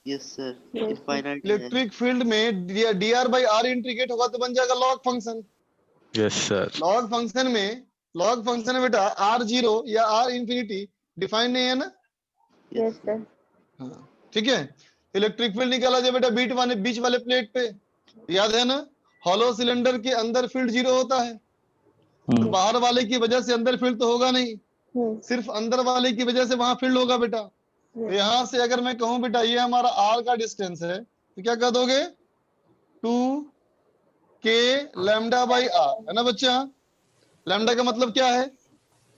यस सर, Yes, इनफाइनाइट है। इलेक्ट्रिक फील्ड में dr/r इंटीग्रेट होगा तो बन जाएगा log function. Yes sir. Log function में बेटा r0 या r इंफिनिटी डिफाइन नहीं है ना। Yes sir. हाँ ठीक है। इलेक्ट्रिक फील्ड निकाला जाए बेटा बीच वाले प्लेट पे, याद है ना, हॉलो सिलेंडर के अंदर फील्ड 0 होता है, तो बाहर वाले की वजह से अंदर फील्ड तो होगा नहीं, सिर्फ अंदर वाले की वजह से वहां फील्ड होगा बेटा। तो यहां से अगर मैं कहूं बेटा ये हमारा r का डिस्टेंस है, तो क्या कह दोगे, 2k λ/r, है ना बच्चा। लैम्डा का मतलब क्या है,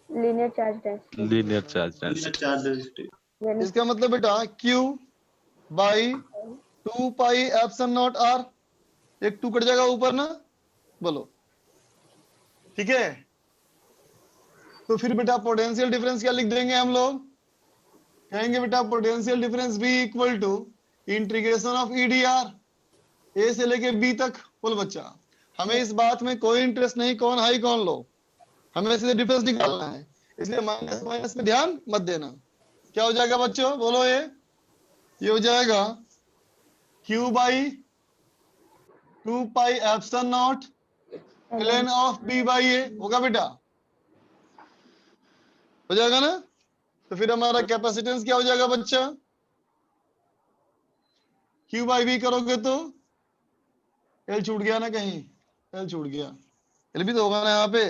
linear charge density. Linear charge density. Charge density. इसका मतलब बेटा q/2πε0r, एक 2 कट जाएगा ऊपर ना, बोलो ठीक है। तो फिर बेटा पोटेंशियल डिफरेंस क्या लिख देंगे हम लोग, कहेंगे बेटा potential difference V equal to integration of EdR, A से लेके बी तक। बोल बच्चा, हमें इस बात में कोई इंटरेस्ट नहीं कौन हाई कौन लो, हमें सीधे डिफरेंस निकालना है, इसलिए माइनस माइनस में ध्यान मत देना। क्या हो जाएगा बच्चों, बोलो, ये हो जाएगा q/2πε0 ln ऑफ b/a, होगा बेटा, हो जाएगा ना। तो फिर हमारा कैपेसिटेंस क्या हो जाएगा बच्चा, q/v करोगे तो L छूट गया ना कहीं, L छूट गया, L भी तो होगा ना यहाँ पे,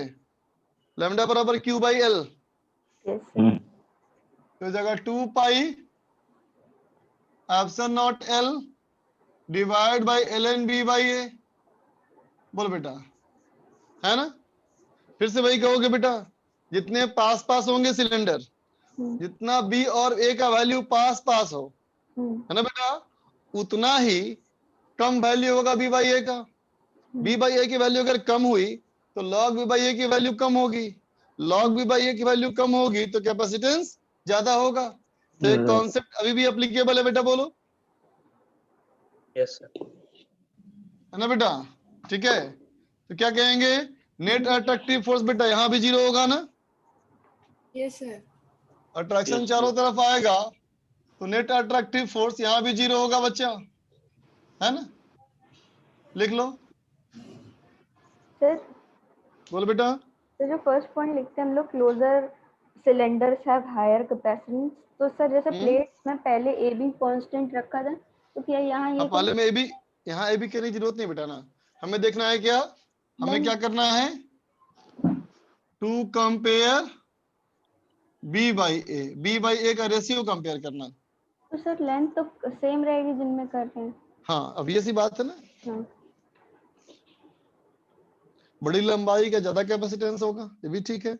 लैम्डा बराबर q/l, यस सर। तो जगह 2πε0 L divide by ln b/a, बोल बेटा, है ना। फिर से वही कहोगे बेटा, जितने पास पास होंगे सिलेंडर, जितना b और a का वैल्यू पास पास हो, है ना बेटा, उतना ही कम वैल्यू होगा b/a का। b/a की वैल्यू अगर कम हुई तो log b/a की वैल्यू कम होगी, log b/a की वैल्यू कम होगी तो कैपेसिटेंस ज्यादा होगा। तो एक कॉन्सेप्ट अभी भी एप्लीकेबल है बेटा, बोलो। Yes sir. है ना बेटा, ठीक है। तो क्या कहेंगे, नेट अट्रैक्टिव फोर्स बेटा यहाँ भी 0 होगा ना, यस सर। अट्रैक्शन चारों तरफ आएगा तो नेट अट्रैक्टिव फोर्स यहाँ भी 0 होगा बच्चा, है ना। लिख लो, सर बोलो बेटा। तो जो फर्स्ट पॉइंट लिखते हैं हम लोग, closer cylinders have higher capacitance, तो सर जैसे प्लेट्स में पहले ए बी कांस्टेंट रखा था, तो क्या यहाँ ये अब पहले में भी, यहाँ ए बी करने की जरूरत नहीं बेटा ना, हमें देखना है क्या, हमें क्या करना है, टू कंपेयर b/a का रेशियो कंपेयर करना। तो सर लेंथ तो सेम रहेगी जिनमें कर रहे हैं। हाँ अब ये सी बात है ना, हाँ। बड़ी लंबाई का ज्यादा कैपेसिटेंस होगा, ये भी ठीक है।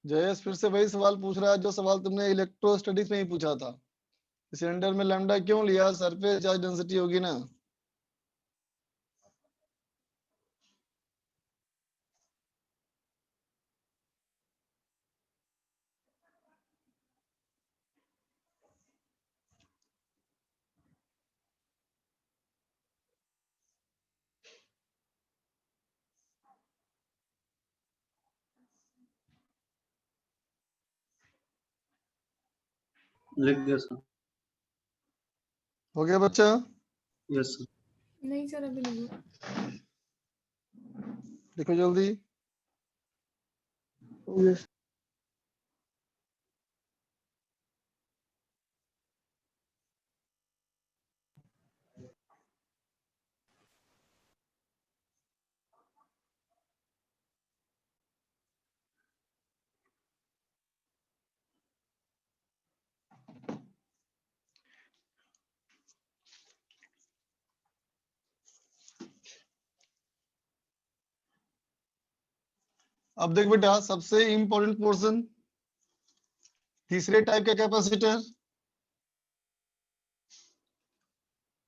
जयेश फिर से वही सवाल पूछ रहा है जो सवाल तुमने इलेक्ट्रोस्टैटिक्स में ही पूछा था। सिलेंडर में लैम्डा क्यों लिया? सरफेस चार्ज डेंसिटी होगी ना। लिख दिया सर। हो गया बच्चा? Yes sir. नहीं सर अभी नहीं हुआ। देखो जल्दी। अब देख बेटा, सबसे इंपॉर्टेंट पोर्शन, तीसरे टाइप का कैपेसिटर,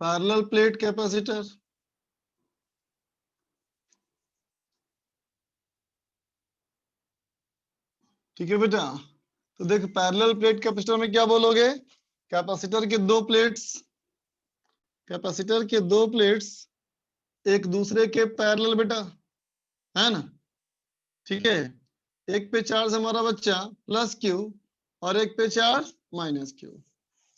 पैरेलल प्लेट कैपेसिटर। ठीक है बेटा, तो देख पैरेलल प्लेट कैपेसिटर में क्या बोलोगे? कैपेसिटर के दो प्लेट्स, कैपेसिटर के दो प्लेट्स एक दूसरे के पैरेलल बेटा, है ना? ठीक है, एक पे चार्ज हमारा बच्चा प्लस क्यू और एक पे चार्ज माइनस क्यू।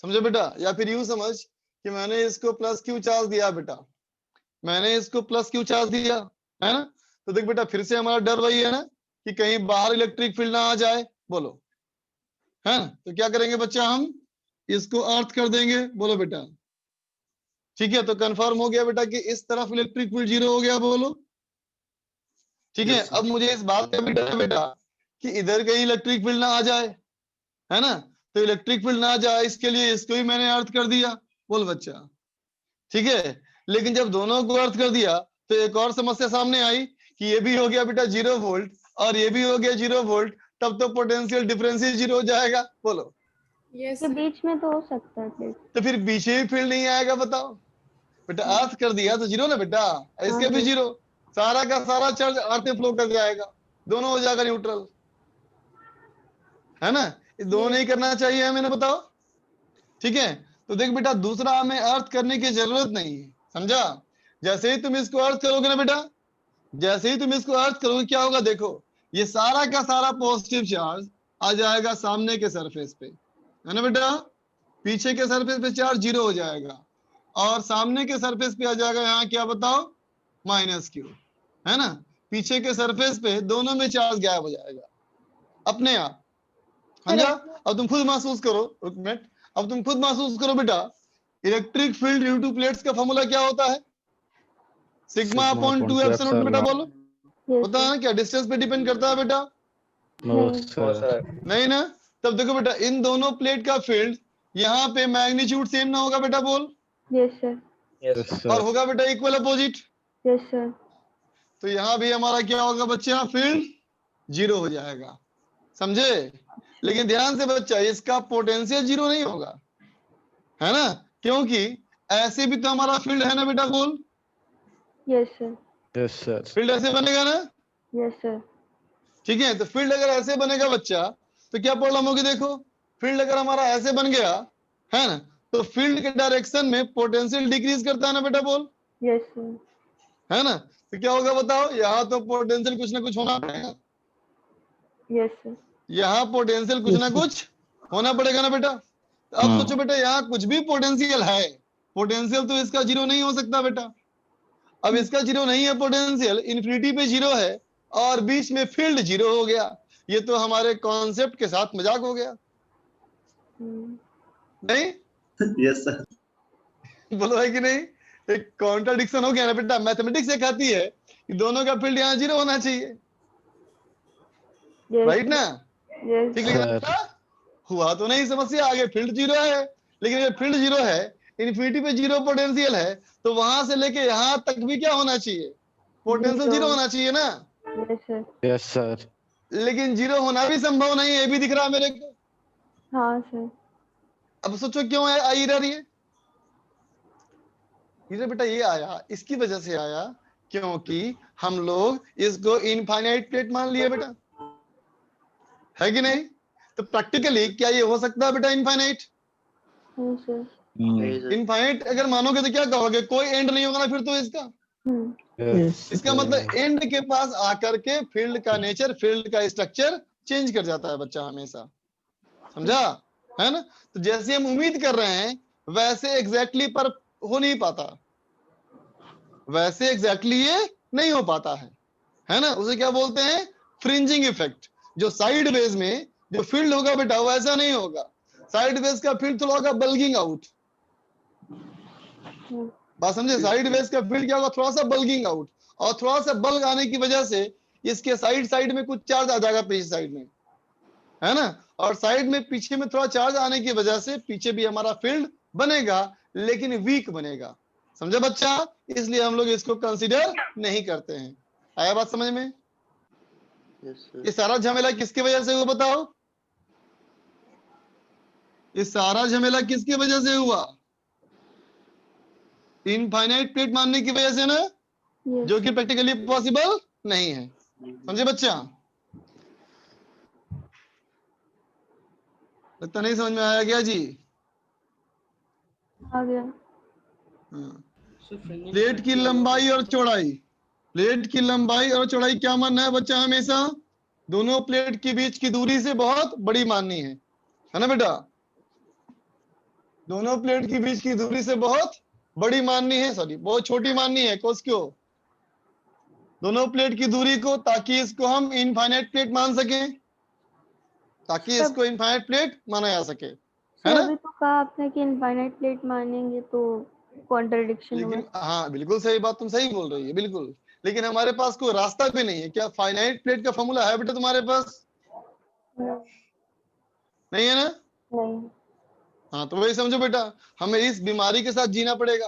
समझो बेटा? या फिर यूं समझ कि मैंने इसको प्लस क्यू चार्ज दिया बेटा, मैंने इसको प्लस क्यू चार्ज दिया, है ना? तो देख बेटा, फिर से हमारा डर वही है ना कि कहीं बाहर इलेक्ट्रिक फील्ड ना आ जाए, बोलो, है ना? तो क्या करेंगे बच्चा, हम इसको अर्थ कर देंगे, बोलो बेटा। ठीक है, तो कंफर्म हो गया बेटा कि इस तरफ इलेक्ट्रिक फील्ड 0 हो गया, बोलो। ठीक है, अब मुझे इस बात का भी डर है बेटा कि इधर कहीं इलेक्ट्रिक फील्ड ना आ जाए, है ना? तो इलेक्ट्रिक फील्ड ना आ जाए इसके लिए इसको भी मैंने अर्थ कर दिया, बोल बच्चा। ठीक है, लेकिन जब दोनों को अर्थ कर दिया तो एक और समस्या सामने आई कि ये भी हो गया बेटा 0 वोल्ट और ये भी हो गया 0 वोल्ट, तब तो पोटेंशियल डिफरेंस ही 0 हो जाएगा, बोलो। यस तो बीच में तो हो सकता है प्लेट। तो फिर पीछे भी फील्ड नहीं आएगा, बताओ बेटा। अर्थ कर दिया तो 0 ना बेटा, इसके भी 0, सारा का सारा चार्ज अर्थ में फ्लो कर जाएगा, दोनों हो जाएगा न्यूट्रल, है ना? ये दोनों नहीं करना चाहिए हमें ना, बताओ। ठीक है, तो देख बेटा, दूसरा हमें अर्थ करने की जरूरत नहीं है, समझा? जैसे ही तुम इसको अर्थ करोगे ना बेटा, जैसे ही तुम इसको अर्थ करोगे क्या होगा, देखो ये सारा का सारा पॉजिटिव चार्ज आ जाएगा सामने के सरफेस पे, है ना बेटा? पीछे के सरफेस पे चार्ज 0 हो जाएगा और सामने के सरफेस पे आ जाएगा यहाँ क्या बताओ, माइनस क्यू, है ना? पीछे के सरफेस पे दोनों में चार्ज गायब हो जाएगा अपने आप, समझा? अब तुम खुद महसूस करो, एक मिनट, अब तुम खुद महसूस करो बेटा, electric field due to plates का फॉर्मूला क्या होता है? सिग्मा अपॉन 2 एप्सिलॉन नॉट, बेटा बोलो। होता है ना? क्या डिस्टेंस पे डिपेंड करता है बेटा? नहीं ना? तब देखो बेटा, इन दोनों प्लेट का फील्ड यहाँ पे मैग्नीट्यूड सेम ना होगा बेटा, बोल। Yes sir. और होगा बेटा इक्वल अपोजिट। Yes sir. तो यहाँ भी हमारा क्या होगा बच्चा, फील्ड 0 हो जाएगा, समझे? लेकिन ध्यान से बच्चा, इसका पोटेंशियल 0 नहीं होगा, है ना? क्योंकि ऐसे भी तो हमारा फील्ड है ना बेटा, बोल। Yes sir. Yes sir. Field ऐसे बनेगा ना? Yes sir. ठीक है, तो फील्ड अगर ऐसे बनेगा बच्चा तो क्या प्रॉब्लम होगी, देखो फील्ड अगर हमारा ऐसे बन गया, है ना, तो फील्ड के डायरेक्शन में पोटेंशियल डिक्रीज करता है ना बेटा, बोल। Yes sir. है ना? तो क्या होगा बताओ, यहाँ तो पोटेंशियल कुछ ना कुछ होना पड़ेगा। Yes sir. यहाँ पोटेंशियल कुछ ना कुछ होना पड़ेगा ना बेटा? तो अब सोचो बेटा, यहाँ कुछ भी पोटेंशियल है, पोटेंशियल तो इसका 0 नहीं हो सकता बेटा। अब इसका 0 नहीं है पोटेंशियल, इन्फिनिटी पे 0 है और बीच में फील्ड 0 हो गया, ये तो हमारे कॉन्सेप्ट के साथ मजाक हो गया, नहीं? Yes sir. बोलो है कि नहीं? एक कॉन्ट्राडिक्शन हो गया ना बेटा। मैथमेटिक्स ये कहती है कि दोनों का फील्ड यहाँ 0 होना चाहिए, राइट ना? ठीक है, हुआ तो नहीं समस्या, आगे फील्ड 0 है, लेकिन अगर फील्ड 0 है, इन्फिनिटी पे 0 पोटेंशियल है, तो वहां से लेके यहाँ तक भी क्या होना चाहिए, पोटेंशियल 0 होना चाहिए ना? Yes sir. लेकिन जीरो होना भी संभव नहीं है, ये भी दिख रहा है मेरे को। हाँ सर। अब सोचो क्यों है आई एरर ये? इधर बेटा ये आया इसकी वजह से आया क्योंकि हम लोग इसको इनफाइनाइट प्लेट मान लिए बेटा, है कि नहीं? तो प्रैक्टिकली क्या ये हो सकता है बेटा इनफाइनाइट? नहीं सर। नहीं सर। इनफाइनाइट अगर मानोगे तो क्या कहोगे? कोई एंड नहीं होगा ना फिर तो इसका। इसका मतलब एंड के पास आकर के फील्ड का नेचर, फील्ड का स्ट्रक्चर चेंज कर जाता है बच्चा हमेशा, समझा? है ना? तो जैसे हम उम्मीद कर रहे हैं वैसे एग्जैक्टली पर हो नहीं पाता, वैसे एग्जैक्टली ये नहीं हो पाता है ना? उसे क्या बोलते हैं? Fringing effect. जो साइड वेज में जो फील्ड होगा बेटा वो ऐसा नहीं होगा, साइड वेज का फील्ड थोड़ा होगा बल्गिंग आउट। बात समझे? साइड वेज का फील्ड क्या होगा? थोड़ा सा बल्गिंग आउट, और थोड़ा सा बल्ग आने की वजह से इसके साइड में कुछ चार्ज आ जाएगा पीछे साइड में, है ना? और साइड में पीछे में थोड़ा चार्ज आने की वजह से पीछे भी हमारा फील्ड बनेगा, लेकिन वीक बनेगा, समझे बच्चा? इसलिए हम लोग इसको कंसीडर नहीं करते हैं। आया बात समझ में? ये सारा झमेला किसकी वजह से हुआ बताओ? ये सारा झमेला किसकी वजह से हुआ? इनफाइनाइट प्लेट मानने की वजह से ना, जो कि प्रैक्टिकली पॉसिबल नहीं है, समझे बच्चा? लगता नहीं समझ में आया क्या जी? आ गया। प्लेट की लंबाई और चौड़ाई, प्लेट की लंबाई और चौड़ाई क्या मानना है बच्चा? हमेशा दोनों प्लेट के बीच की दूरी से बहुत बड़ी माननी है ना बेटा? दोनों प्लेट के बीच की दूरी से बहुत बड़ी माननी है, सॉरी बहुत छोटी माननी है। कोस क्यों? दोनों प्लेट की दूरी को, ताकि इसको हम इनफाइनाइट प्लेट मान सकें, ताकि इसको इनफाइनाइट प्लेट माना जा सके, है ना? अभी तो कहा आपने कि इनफाइनाइट प्लेट मानेंगे तो कॉन्ट्रडिक्शन होगा। लेकिन हाँ बिल्कुल सही बात, तुम सही बोल रही है बिल्कुल, लेकिन हमारे पास कोई रास्ता भी नहीं है। क्या फाइनाइट प्लेट का फॉर्मूला है बेटा तुम्हारे पास? नहीं है ना? नहीं। हाँ तो वही समझो बेटा, हमें इस बीमारी के साथ जीना पड़ेगा,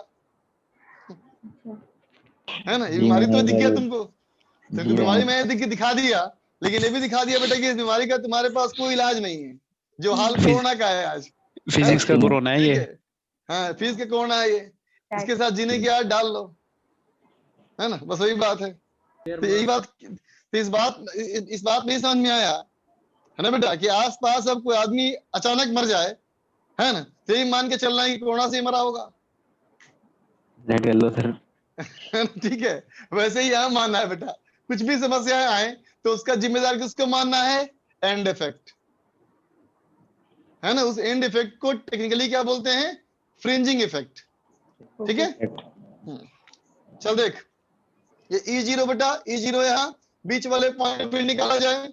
है ना? ये बीमारी तो दिख गया तुमको, तो बीमारी मैंने दिखा दिया, लेकिन ये भी दिखा दिया बेटा कि इस बीमारी का तुम्हारे पास कोई इलाज नहीं है, जो हाल कोरोना का है आज। फिजिक्स का कोरोना है ये। हाँ फिजिक्स का कोरोना है ये, इसके साथ जीने की आदत डाल लो, है ना? बस वही बात है। तो यही बात, तो इस बात नहीं समझ में आया है ना बेटा, कि आसपास अब कोई आदमी अचानक मर जाए, है ना, तो यही मान के चलना है कि कोरोना से ही मरा होगा, कर लो सर। ठीक है? वैसे ही यहाँ मानना है बेटा, कुछ भी समस्याएं आए तो उसका जिम्मेदार किसको मानना है? एंड इफेक्ट, है ना? उस एंड इफेक्ट को टेक्निकली क्या बोलते हैं? फ्रिंजिंग इफेक्ट, ठीक है? चल देख, ये E0 बेटा, E0 यहाँ बीच वाले पॉइंट पे निकाला जाए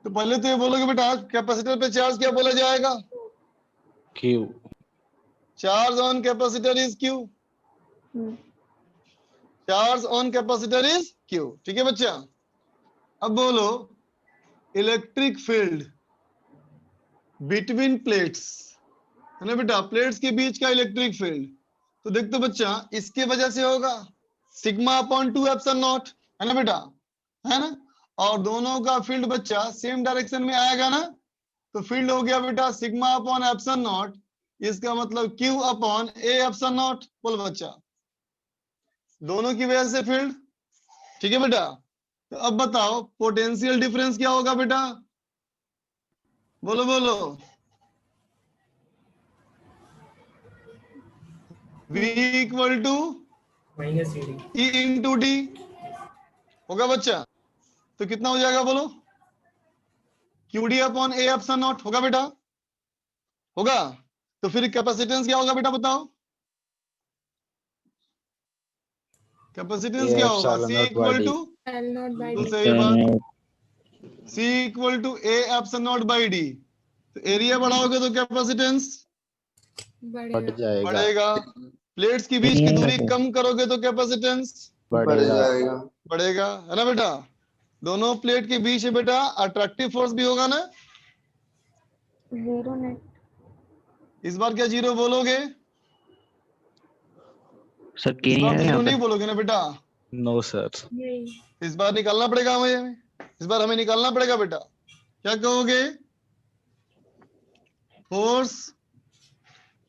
तो पहले तो ये बोलोगे बेटा कैपेसिटर पे चार्ज क्या बोला जाएगा? Q. Charge on capacitor is Q, charge on capacitor is Q, ठीक है बच्चा? अब बोलो इलेक्ट्रिक फील्ड बिटवीन प्लेट्स, है ना बेटा? प्लेट्स के बीच का इलेक्ट्रिक फील्ड, तो देख तो बच्चा इसके वजह से होगा सिग्मा अपॉन 2 एप्सिलॉन नॉट, है ना बेटा? है ना? और दोनों का फील्ड बच्चा सेम डायरेक्शन में आएगा ना, तो फील्ड हो गया बेटा सिग्मा अपॉन एप्सिलॉन नॉट, इसका मतलब Q upon A epsilon not. बोल बच्चा, दोनों की वजह से फील्ड, ठीक है बेटा? तो अब बताओ पोटेंशियल डिफरेंस क्या होगा बेटा? बोलो बोलो। V equal to E into D होगा बच्चा, तो कितना हो जाएगा बोलो? QD upon A epsilon not होगा बेटा, होगा? तो फिर कैपेसिटेंस क्या होगा बेटा बताओ? कैपेसिटेंस क्या होगा? C इक्वल टू, सही बात, C equal to A epsilon not by D. तो एरिया बढ़ाओगे तो कैपेसिटेंस बढ़ेगा, प्लेट्स के बीच की दूरी कम करोगे तो कैपेसिटेंस बढ़ेगा, है ना बेटा? दोनों प्लेट के बीच है बेटा अट्रैक्टिव फोर्स भी होगा ना? Zero net. इस बार क्या जीरो बोलोगे? सर इस बार जीरो नहीं बोलोगे ना बेटा? No sir. इस बार निकालना पड़ेगा मुझे, इस बार हमें निकालना पड़ेगा बेटा, क्या कहोगे? Force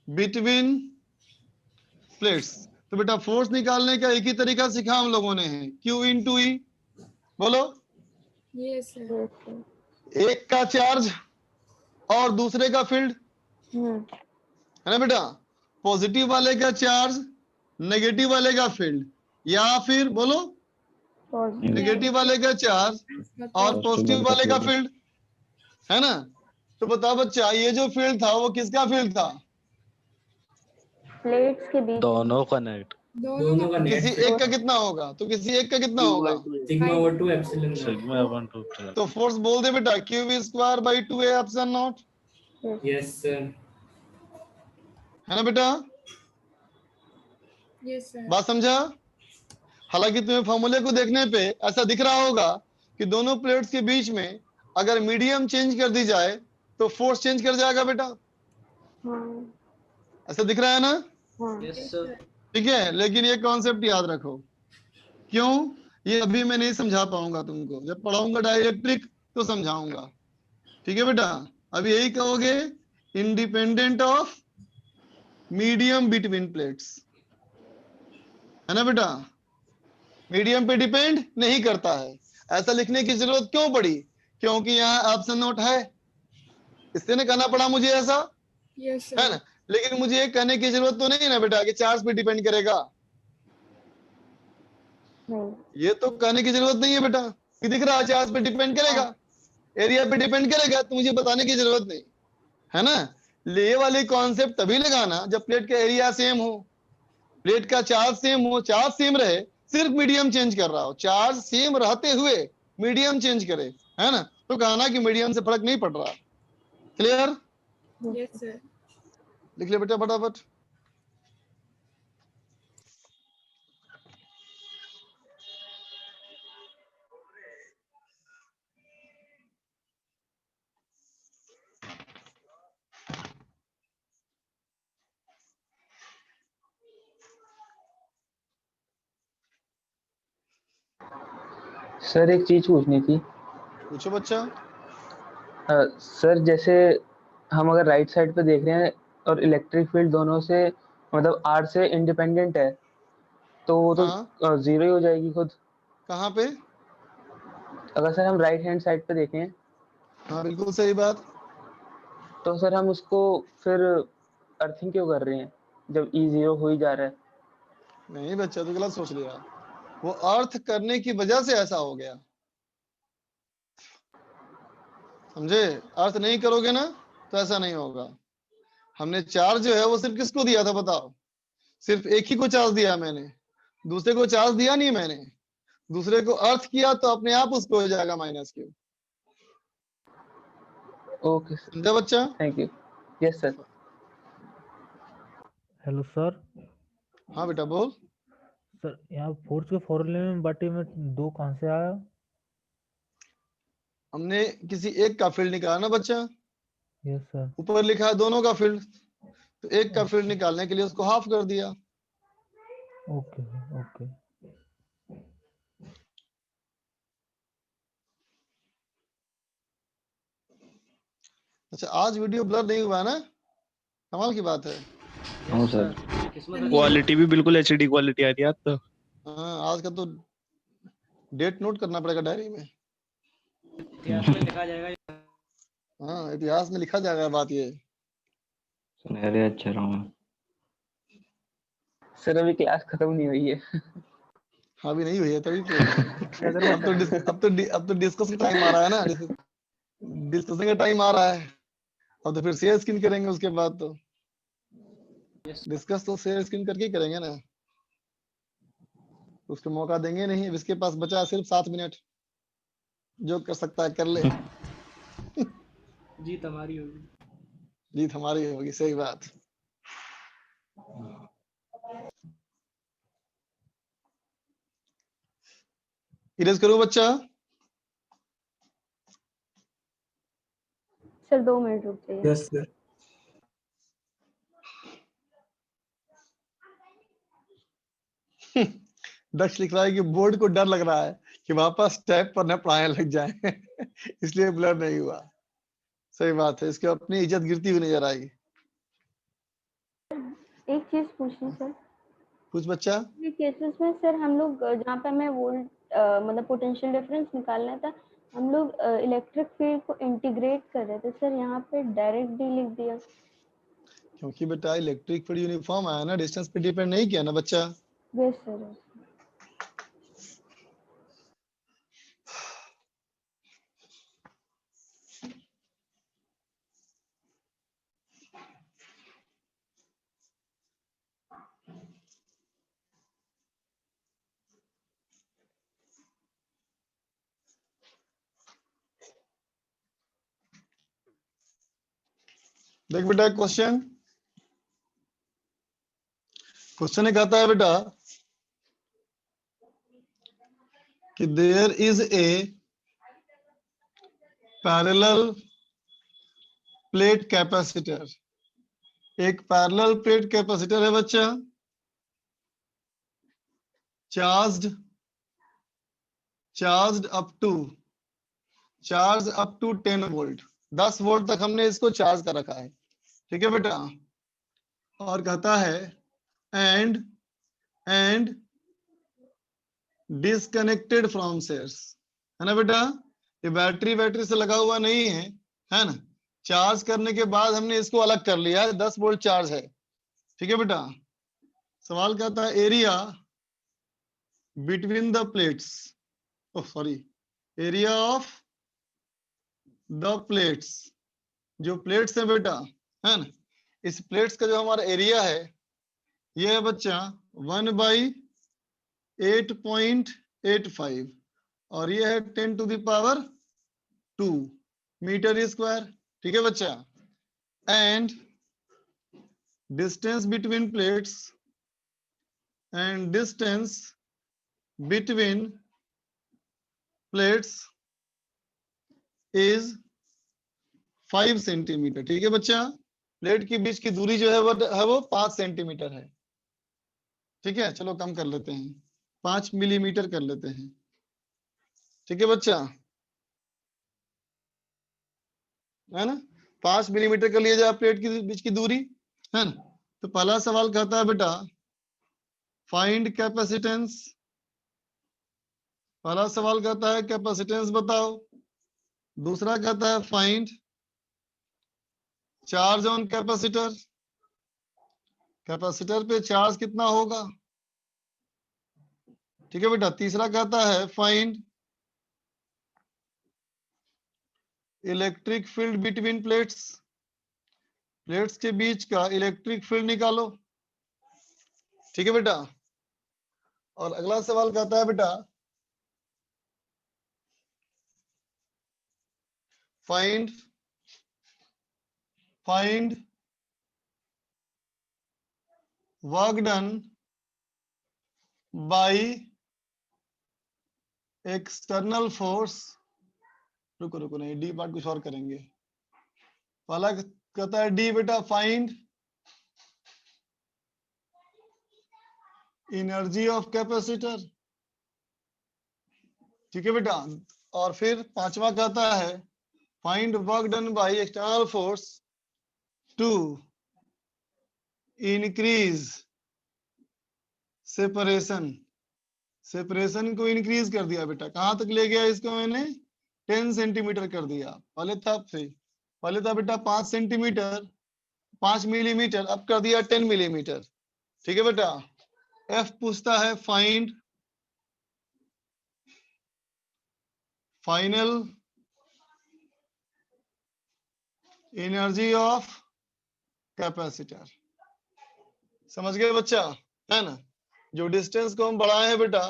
between plates. तो बेटा फोर्स निकालने का एक ही तरीका सीखा हम लोगों ने है, Q इंटू ई। बोलो। Yes sir. Yes sir. एक का चार्ज और दूसरे का फील्ड, है ना बेटा? पॉजिटिव वाले का चार्ज, नेगेटिव वाले का फील्ड, या फिर बोलो नेगेटिव वाले का चार्ज और पॉजिटिव वाले का फील्ड, है ना? तो बताओ बच्चा, ये जो फील्ड था वो किसका फील्ड था? प्लेट्स के बीच। दोनों कनेक्ट। दोनों का किसी एक का कितना होगा? तो किसी एक का कितना होगा? Sigma over 2 epsilon sigma upon two चला। तो फोर्स बोल दे बेटा, Q square by 2a epsilon not, yes sir. है ना बेटा? Yes sir. बात समझा? हालांकि तुम्हें फॉर्मूले को देखने पे ऐसा दिख रहा होगा कि दोनों प्लेट्स के बीच में अगर मीडियम चेंज कर दी जाए तो फोर्स चेंज कर जाएगा बेटा, ऐसा दिख रहा है ना? Yes sir. ठीक है, लेकिन ये कॉन्सेप्ट याद रखो। क्यों? ये अभी मैं नहीं समझा पाऊंगा तुमको, जब पढ़ाऊंगा डाइलेक्ट्रिक तो समझाऊंगा। ठीक है बेटा? अभी यही कहोगे, independent of medium between plates, है ना बेटा? मीडियम पे डिपेंड नहीं करता है। ऐसा लिखने की जरूरत क्यों पड़ी? क्योंकि यहाँ ऑप्शन नोट है, इससे ने कहना पड़ा मुझे ऐसा, यस है सर। ना? लेकिन मुझे ये कहने की जरूरत तो नहीं है ना बेटा कि चार्ज पे डिपेंड करेगा। ये तो कहने की जरूरत नहीं है बेटा कि दिख रहा है चार्ज पे डिपेंड करेगा, एरिया पे डिपेंड करेगा, तो मुझे बताने की जरूरत नहीं, है ना? ये वाली कॉन्सेप्ट तभी लगाना जब प्लेट का एरिया सेम हो, प्लेट का चार्ज सेम हो, चार्ज सेम रहे, सिर्फ मीडियम चेंज कर रहा हो, चार्ज सेम रहते हुए मीडियम चेंज करे, है ना? तो कहना कि मीडियम से फर्क नहीं पड़ रहा। क्लियर? Yes sir. लिख ले बेटा फटाफट। सर एक चीज पूछनी थी। पूछो बच्चा। सर जैसे हम अगर राइट साइड पे देख रहे हैं और इलेक्ट्रिक फील्ड दोनों से मतलब आर से इंडिपेंडेंट है, तो वो तो हाँ, जीरो ही हो जाएगी खुद। कहाँ पे? अगर सर हम राइट हैंड साइड पे देखें हाँ बिल्कुल सही बात। तो सर हम उसको फिर अर्थिंग क्यों कर रहे हैं जब ई जीरो हो ही जा रहा है? नहीं बच्चा, तो गलत सोच लिया, वो अर्थ करने की वजह से ऐसा हो गया, समझे? अर्थ नहीं करोगे ना तो ऐसा नहीं होगा। हमने चार्ज जो है वो सिर्फ किसको दिया था बताओ? सिर्फ एक ही को चार्ज दिया मैंने, दूसरे को चार्ज दिया नहीं मैंने। दूसरे को अर्थ किया तो अपने आप उसको हो जाएगा माइनस क्यू। ओके सर, समझा बच्चा? Thank you. Yes sir. Hello sir. हाँ बेटा बोल। सर यहाँ फोर्स के फॉर्मूले में बटे में 2 कहाँ से आया? हमने किसी एक का फील्ड निकाला ना बच्चा, यस सर। ऊपर लिखा है दोनों का फील्ड, तो एक का फील्ड निकालने के लिए उसको हाफ कर दिया। Okay okay. अच्छा, आज वीडियो ब्लर नहीं हुआ ना? कमाल की बात है। हाँ सर। क्वालिटी भी बिल्कुल एचडी क्वालिटी आ रही है आज तो। हाँ, आज का तो डेट नोट करना पड़ेगा डायरी में। इतिहास में लिखा जाएगा। हाँ, इतिहास में लिखा जाएगा बात ये। सुनहरे अक्षरों में। सर अभी क्लास खत्म नहीं हुई है। हाँ, अभी नहीं हुई है तभी तो। अब तो डिस्कस का टाइम आ रहा है ना, डिस्कशन का टाइम आ रहा है। अब तो फिर शेयर स्क्रीन करेंगे, उसके बाद तो डिस्कस तो शेयर स्क्रीन करके ही करेंगे ना, उसको मौका देंगे नहीं। अब इसके पास बचा सिर्फ 7 मिनट, जो कर सकता है कर ले। जीत हमारी होगी। जीत हमारी होगी, सही बात। इरेज करो बच्चा। सर 2 मिनट रुक जाइए। Yes sir. दक्ष लिख रहा है कि बोर्ड को डर लग रहा है कि वापस टैब पर न पढ़ाया लग जाए इसलिए ब्लर नहीं हुआ। सही बात है, इसकी अपनी इज्जत गिरती हुई नजर आई। एक चीज पूछनी सर, कुछ बच्चा ये केसेस में सर हम लोग जहाँ पे हमें वोल्ट मतलब पोटेंशियल डिफरेंस निकालना था, हम लोग इलेक्ट्रिक फील्ड को इंटीग्रेट कर रहे थे सर, यहाँ पे डायरेक्ट डी लिख दिया। क्योंकि बेटा इलेक्ट्रिक फील्ड यूनिफॉर्म आया ना, डिस्टेंस पे डिपेंड नहीं किया ना बच्चा। Yes sir. देख बेटा क्वेश्चन ने कहता है बेटा कि there is a parallel plate capacitor, एक पैरेलल प्लेट कैपेसिटर है बच्चा, charged up to 10 volt, 10 volt तक हमने इसको चार्ज कर रखा है, ठीक है बेटा। और कहता है एंड डिस्कनेक्टेड फ्रॉम सोर्स, है ना बेटा, ये बैटरी से लगा हुआ नहीं है, है ना, चार्ज करने के बाद हमने इसको अलग कर लिया है, 10 वोल्ट चार्ज है, ठीक है बेटा। सवाल कहता है area between the plates, area of the plates, जो प्लेट्स है बेटा, है ना, इस प्लेट्स का जो हमारा एरिया है ये है बच्चा 1/8.85 और ये है 10⁻² मीटर स्क्वायर, ठीक है बच्चा। And distance between plates is 5 centimetre, ठीक है बच्चा। प्लेट के बीच की दूरी जो है वो 5 सेंटीमीटर है, ठीक है। चलो कम कर लेते हैं, 5 मिलीमीटर कर लेते हैं, ठीक है बच्चा, है ना, 5 मिलीमीटर कर लिया जाए प्लेट के बीच की दूरी, है ना। तो पहला सवाल कहता है बेटा फाइंड कैपेसिटेंस, पहला सवाल कहता है कैपेसिटेंस बताओ, दूसरा कहता है find charge on capacitor, capacitor पे चार्ज कितना होगा, ठीक है बेटा। तीसरा कहता है find electric field between plates, plates के बीच का इलेक्ट्रिक फील्ड निकालो, ठीक है बेटा। और अगला सवाल कहता है बेटा find work done by external force, रुको नहीं, डी पार्ट कुछ और करेंगे। पहला कहता है डी बेटा फाइंड एनर्जी ऑफ कैपेसिटर, ठीक है बेटा। और फिर पांचवा कहता है find work done by external force to increase separation, separation को इंक्रीज कर दिया बेटा, कहां तक ले गया इसको मैंने 10 सेंटीमीटर कर दिया। पहले था बेटा 5 सेंटीमीटर 5 मिलीमीटर, अब कर दिया 10 मिलीमीटर, ठीक है बेटा। एफ पूछता है find final energy of capacitor, समझ गए बच्चा, है ना। जो डिस्टेंस को हम बढ़ाए हैं बेटा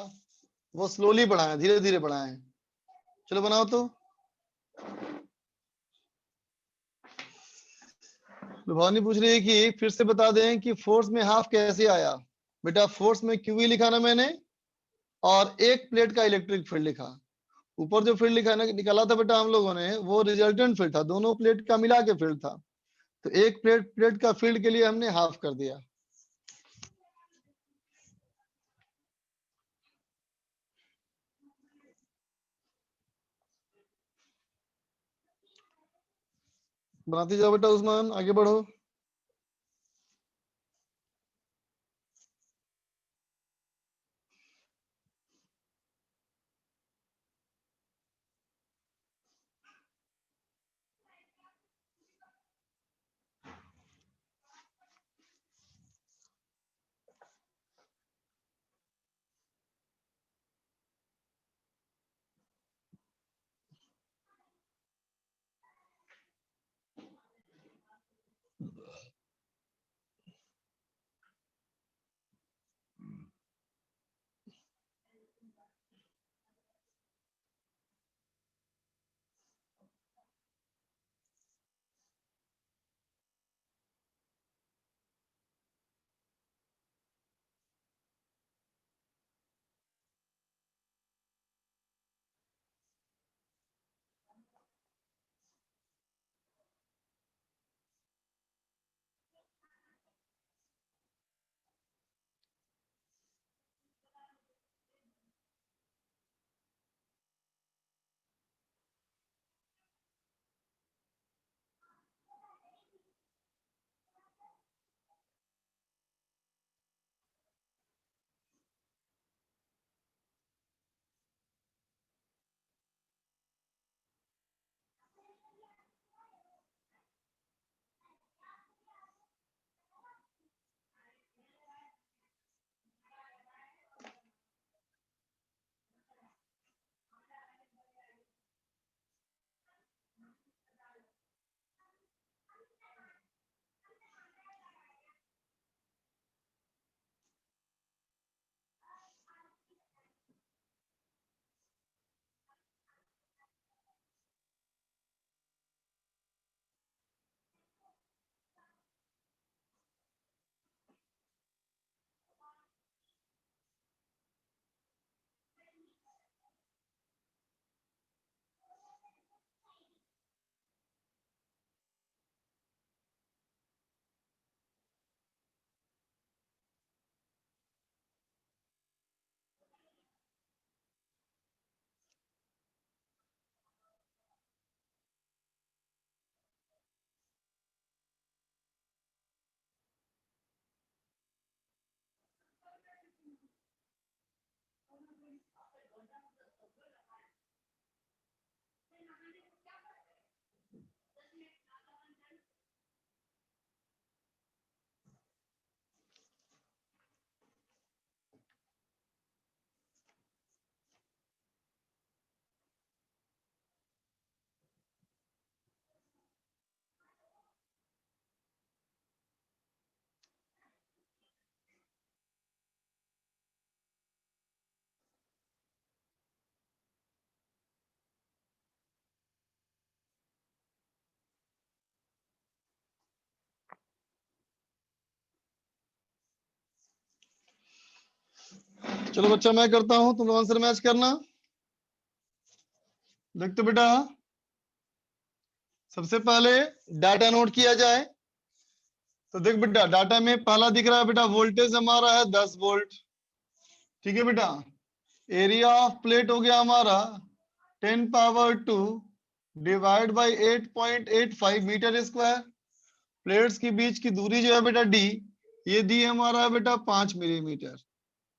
वो स्लोली बढ़ाए, धीरे धीरे बढ़ाए। चलो बनाओ तो। भवानी पूछ रही है कि फिर से बता दें कि फोर्स में हाफ कैसे आया। बेटा फोर्स में क्यूवी लिखा ना मैंने, और एक प्लेट का इलेक्ट्रिक फील्ड लिखा। ऊपर जो फील्ड लिखा ना निकाला था बेटा हम लोगों ने, वो रिजल्टेंट फील्ड था, दोनों प्लेट का मिला के फील्ड था। तो एक प्लेट का फील्ड के लिए हमने हाफ कर दिया। बनाते जाओ बेटा उस्मान, आगे बढ़ो। चलो बच्चा मैं करता हूं, तुम लोग आंसर मैच करना। देखते बेटा, सबसे पहले डाटा नोट किया जाए। तो देख बेटा, डाटा में पहला दिख रहा है बेटा, वोल्टेज हमारा है 10 वोल्ट। ठीक है बेटा, एरिया ऑफ प्लेट हो गया हमारा 10 power 2 divide by 8.85 meter square. Plates के बीच की दूरी जो है बेटा डी, ये दी हमारा है बेटा 5 मिलीमीटर।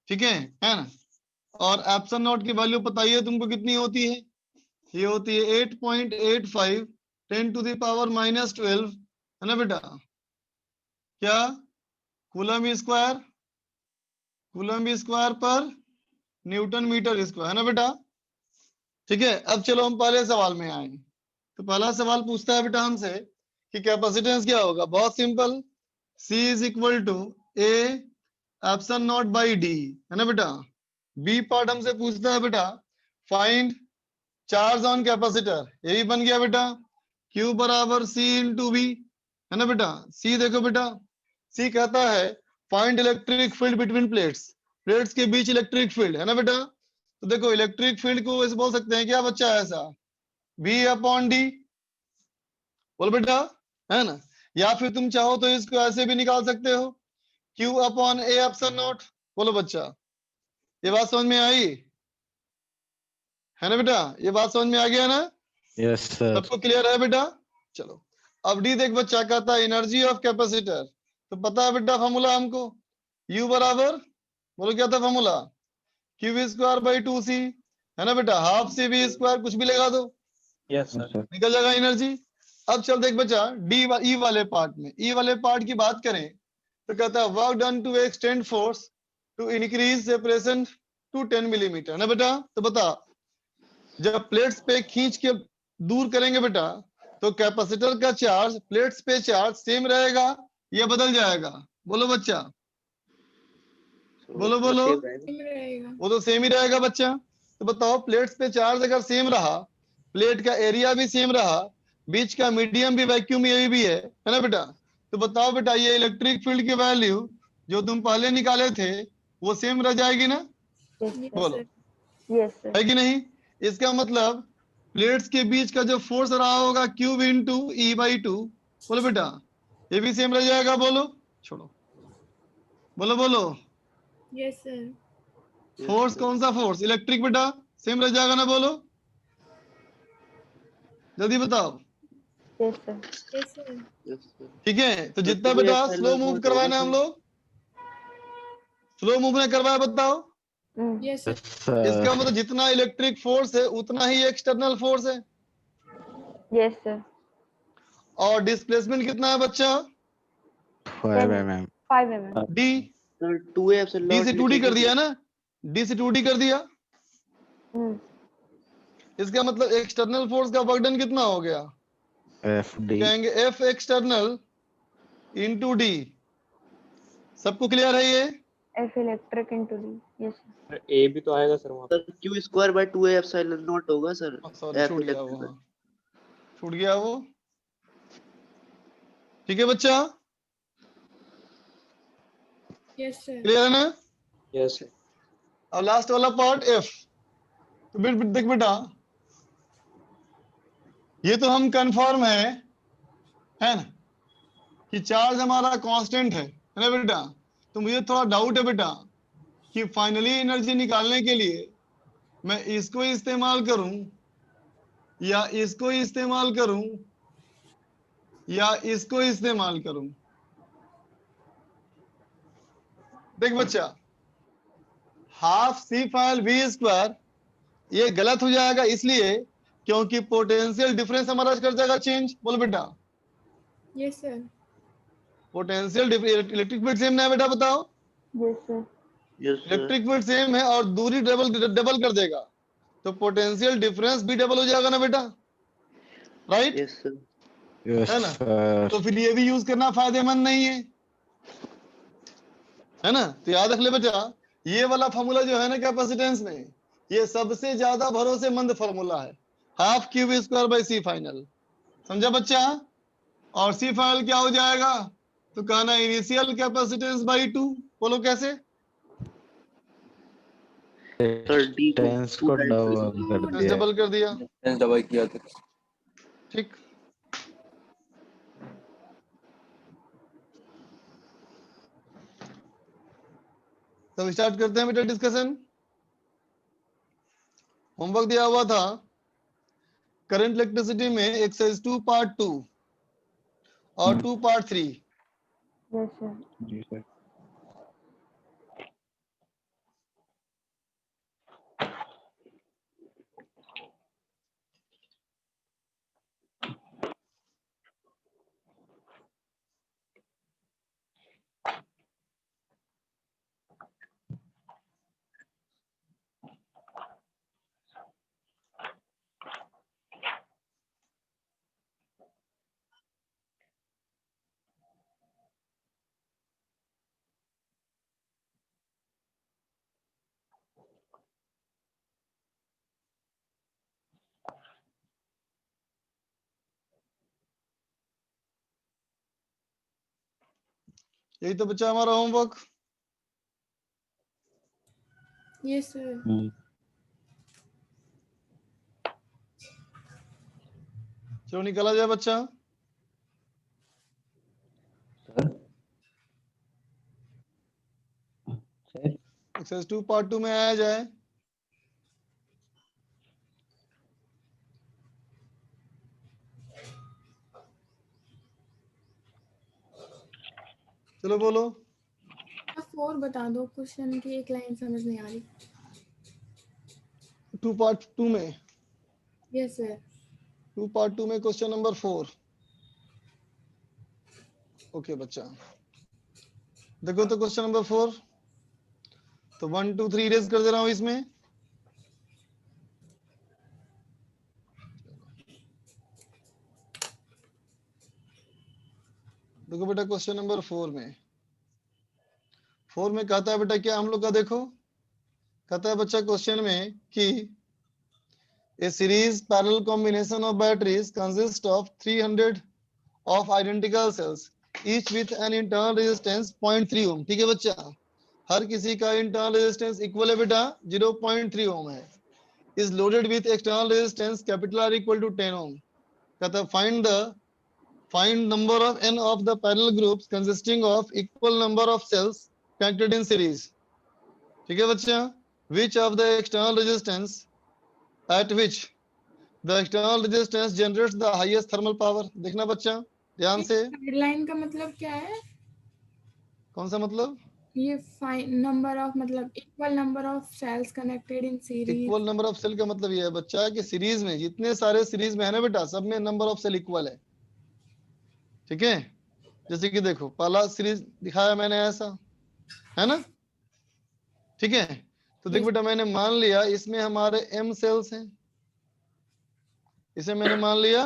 ठीक है ना। और एप्सिलॉन नॉट की वैल्यू पता ही है तुमको कितनी होती है, ये होती है 8.85 10 टू द पावर -12, है ना बेटा। क्या कूलम स्क्वायर पर न्यूटन मीटर स्क्वायर, है ना बेटा। ठीक है, अब चलो हम पहले सवाल में आए। तो पहला सवाल पूछता है बेटा हमसे कि कैपेसिटेंस क्या होगा। बहुत simple, C is equal to A epsilon not by D, है ना बेटा। बी पार्ट हमसे पूछता है बेटा फाइंड चार्ज ऑन कैपेसिटर, यही बन गया बेटा Q बराबर C इंटू बी, है ना बेटा। C देखो बेटा, C कहता है find electric field between plates, plates के बीच इलेक्ट्रिक फील्ड, है ना बेटा। तो देखो इलेक्ट्रिक फील्ड को ऐसे बोल सकते हैं क्या बच्चा, ऐसा V अपॉन डी, बोल बेटा, है ना। या फिर तुम चाहो तो इसको ऐसे भी निकाल सकते हो, Q upon A epsilon not. बोलो बच्चा, ये बात समझ में आई, है ना बेटा। ये बात समझ में आ गया ना, यस सर। सबको क्लियर है बेटा। चलो अब डी देख बच्चा, कहता है एनर्जी ऑफ कैपेसिटर, तो पता है बेटा फॉर्मूला हमको, U बराबर, बोलो क्या था formula, Q square by 2C, है ना बेटा, हाफ सी वी स्क्वायर, कुछ भी लगा दो, यस सर। निकल जाएगा एनर्जी। अब चल देख बच्चा ई वाले पार्ट में, ई वाले पार्ट की बात करें तो कहता है work done to extend force to increase separation to 10 millimeter, ना बेटा। तो बता, जब प्लेट्स पे खींच के दूर करेंगे बेटा, तो कैपेसिटर का चार्ज प्लेट्स पे चार्ज सेम रहेगा या बदल जाएगा, बोलो बच्चा, बोलो बोलो। रहेगा। वो तो सेम ही रहेगा बच्चा। तो बताओ प्लेट्स पे चार्ज अगर सेम रहा, प्लेट का एरिया भी सेम रहा, बीच का मीडियम भी वैक्यूम यही भी है ना बेटा, तो बताओ बेटा ये इलेक्ट्रिक फील्ड की वैल्यू जो तुम पहले निकाले थे वो सेम रह जाएगी ना, बोलो यस सर। है कि नहीं। इसका मतलब प्लेट्स के बीच का जो फोर्स रहा होगा क्यूब इंटू ई बाई 2, बोलो बेटा ये भी सेम रह जाएगा, बोलो छोड़ो, बोलो बोलो। Yes sir. फोर्स कौन सा फोर्स, इलेक्ट्रिक बेटा, सेम रह जाएगा ना, बोलो जल्दी बताओ। Yes sir. Yes sir. ठीक है, तो जितना बेटा स्लो मूव करवाना हम लोग, स्लो मूव ने करवाया, बताओ। Yes sir. इसका मतलब जितना इलेक्ट्रिक फोर्स है उतना ही एक्सटर्नल फोर्स है, यस सर। और डिस्प्लेसमेंट कितना है बच्चा, 5 mm। डी, सर 2A से डी से 2D कर दिया ना, डी से 2D कर दिया। इसका मतलब एक्सटर्नल फोर्स का वर्क डन कितना हो गया, FD, कहेंगे एफ एक्सटर्नल इंटू डी। सबको क्लियर है ये, F electric into D. Yes sir. A भी तो आएगा सर वहाँ पे। Sir Q square by 2A epsilon not होगा सर, सॉरी F छूट गया वो, इलेक्ट्रिक। हाँ छूट गया वो। ठीक है बच्चा, यस सर। क्लियर है ना। Yes sir. अब लास्ट वाला पार्ट एफ, तो देख बेटा ये तो हम कंफर्म है ना कि चार्ज हमारा कांस्टेंट है ना बेटा। तो मुझे थोड़ा डाउट है बेटा कि फाइनली एनर्जी निकालने के लिए मैं इसको इस्तेमाल करूं या इसको इस्तेमाल करूं या इसको इस्तेमाल करूं। देख बच्चा, half C final V square ये गलत हो जाएगा, इसलिए क्योंकि पोटेंशियल डिफरेंस हमारा कर जाएगा चेंज, बोल बेटा। Yes sir. Potential electric field same ना है बेटा, बताओ। Yes sir. Electric field same है और दूरी डबल कर देगा, तो पोटेंशियल डिफरेंस भी डबल हो जाएगा ना बेटा, राइट। Yes sir. है ना, तो फिर ये भी यूज करना फायदेमंद नहीं है ना। तो याद रख ले बेटा, ये वाला फॉर्मूला जो है ना कैपेसिटेंस में, ये सबसे ज्यादा भरोसेमंद फॉर्मूला है, half Q square by C final, समझा बच्चा। और सी फाइनल क्या हो जाएगा, तो कहना इनिशियल कैपेसिटेंस बाई 2, बोलो कैसे, सर डी को डबल कर दिया, डबल किया था। ठीक। तो स्टार्ट करते हैं बेटा डिस्कशन। होमवर्क दिया हुआ था करंट इलेक्ट्रिसिटी में एक्सरसाइज 2 पार्ट 2 और 2 पार्ट 3। Yes sir. जी सर। यही तो बच्चा हमारा होमवर्क। Yes sir. चलो निकला जाए बच्चा। एक्सरसाइज 2 पार्ट 2 में आया जाए। चलो बोलो। 4 बता दो, क्वेश्चन की एक लाइन समझ नहीं आ रही। 2 पार्ट 2 में, यस सर। 2 पार्ट 2 में क्वेश्चन नंबर 4। ओके बच्चा, देखो तो क्वेश्चन नंबर 4, तो 1 2 3 इरेज कर दे रहा हूं इसमें। देखो बेटा क्वेश्चन नंबर 4 में, 4 में कहता है बेटा क्या हम लोग का, देखो कहता है बच्चा क्वेश्चन में कि a series parallel combination of batteries consists of 300 of identical cells each with an internal resistance 0.3 ohm। ठीक है बच्चा, हर किसी का इंटरनल रेजिस्टेंस इक्वल है बेटा 0.3 ओम है, is loaded with external resistance capital R equal to 10 ohm। कहता है find number of n of the parallel groups consisting of equal number of cells connected in series। ठीक है बच्चा, which of the external resistance at which the external resistance generates the highest thermal power। देखना बच्चा ध्यान से, guideline का मतलब क्या है? कौन सा मतलब? ये नंबर ऑफ मतलब equal number of cells connected in series. Equal number of cell का मतलब ये है बच्चा कि सीरीज में जितने सारे सीरीज में है ना बेटा, सब में नंबर ऑफ सेल इक्वल है। ठीक है, जैसे कि देखो पहला सीरीज दिखाया मैंने ऐसा, है ना? ठीक है, तो देख बेटा मैंने मान लिया इसमें हमारे m सेल्स हैं, इसे मैंने मान लिया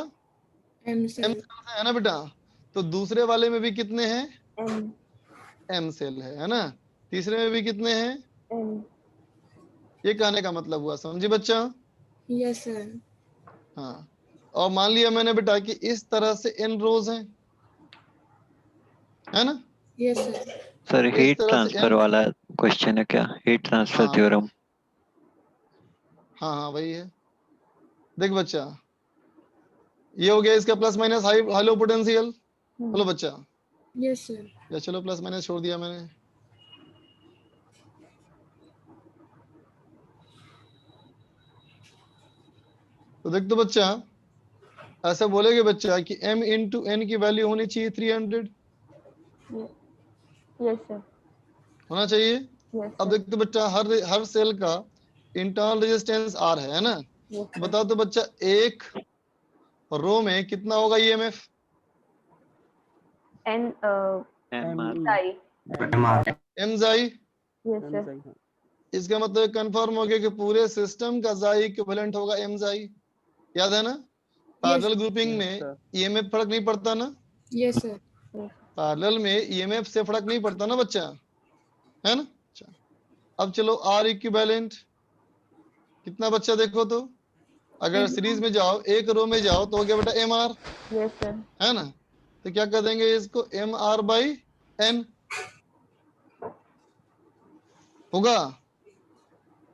एम m सेल्स है ना बेटा, तो दूसरे वाले में भी कितने हैं? m सेल है ना? तीसरे में भी कितने हैं? ये कहने का मतलब हुआ, समझी बच्चा? Yes sir. हाँ, और मान लिया मैंने बेटा कि इस तरह से n रोज हैं, है ना? Yes sir. सर इस हीट तरह से ट्रांसफर n, वाला क्वेश्चन है क्या? हीट ट्रांसफर हाँ थ्योरम। हाँ वही है। देख बच्चा ये हो गया इसका plus minus high low potential. बोलो बच्चा। Yes sir. या चलो प्लस माइनस छोड़ दिया मैंने। तो देख तो बच्चा ऐसा बोलेगे बच्चा कि m इंटू n की वैल्यू होनी चाहिए 300। Yes sir. होना चाहिए। यस अब देख तो बच्चा हर सेल का इंटरनल रेजिस्टेंस R है ना? बताओ तो बच्चा एक रो में कितना होगा ईएमएफ? एन एम जाई। Yes sir. इसका मतलब कंफर्म हो गया कि पूरे सिस्टम का जाई इक्विवेलेंट होगा एम जाई। याद है ना? पैरेलल ग्रुपिंग में ईएमएफ फर्क नहीं पड़ता ना? Yes sir. पैरेलल में ईएमएफ से फर्क नहीं पड़ता ना बच्चा, है ना? अच्छा, अब चलो आर इक्विवेलेंट कितना बच्चा देखो तो, अगर सीरीज में जाओ एक रो में जाओ तो हो गया बेटा एम आर। Yes sir. है ना? तो क्या कर देंगे इसको एम आर बाई एन होगा।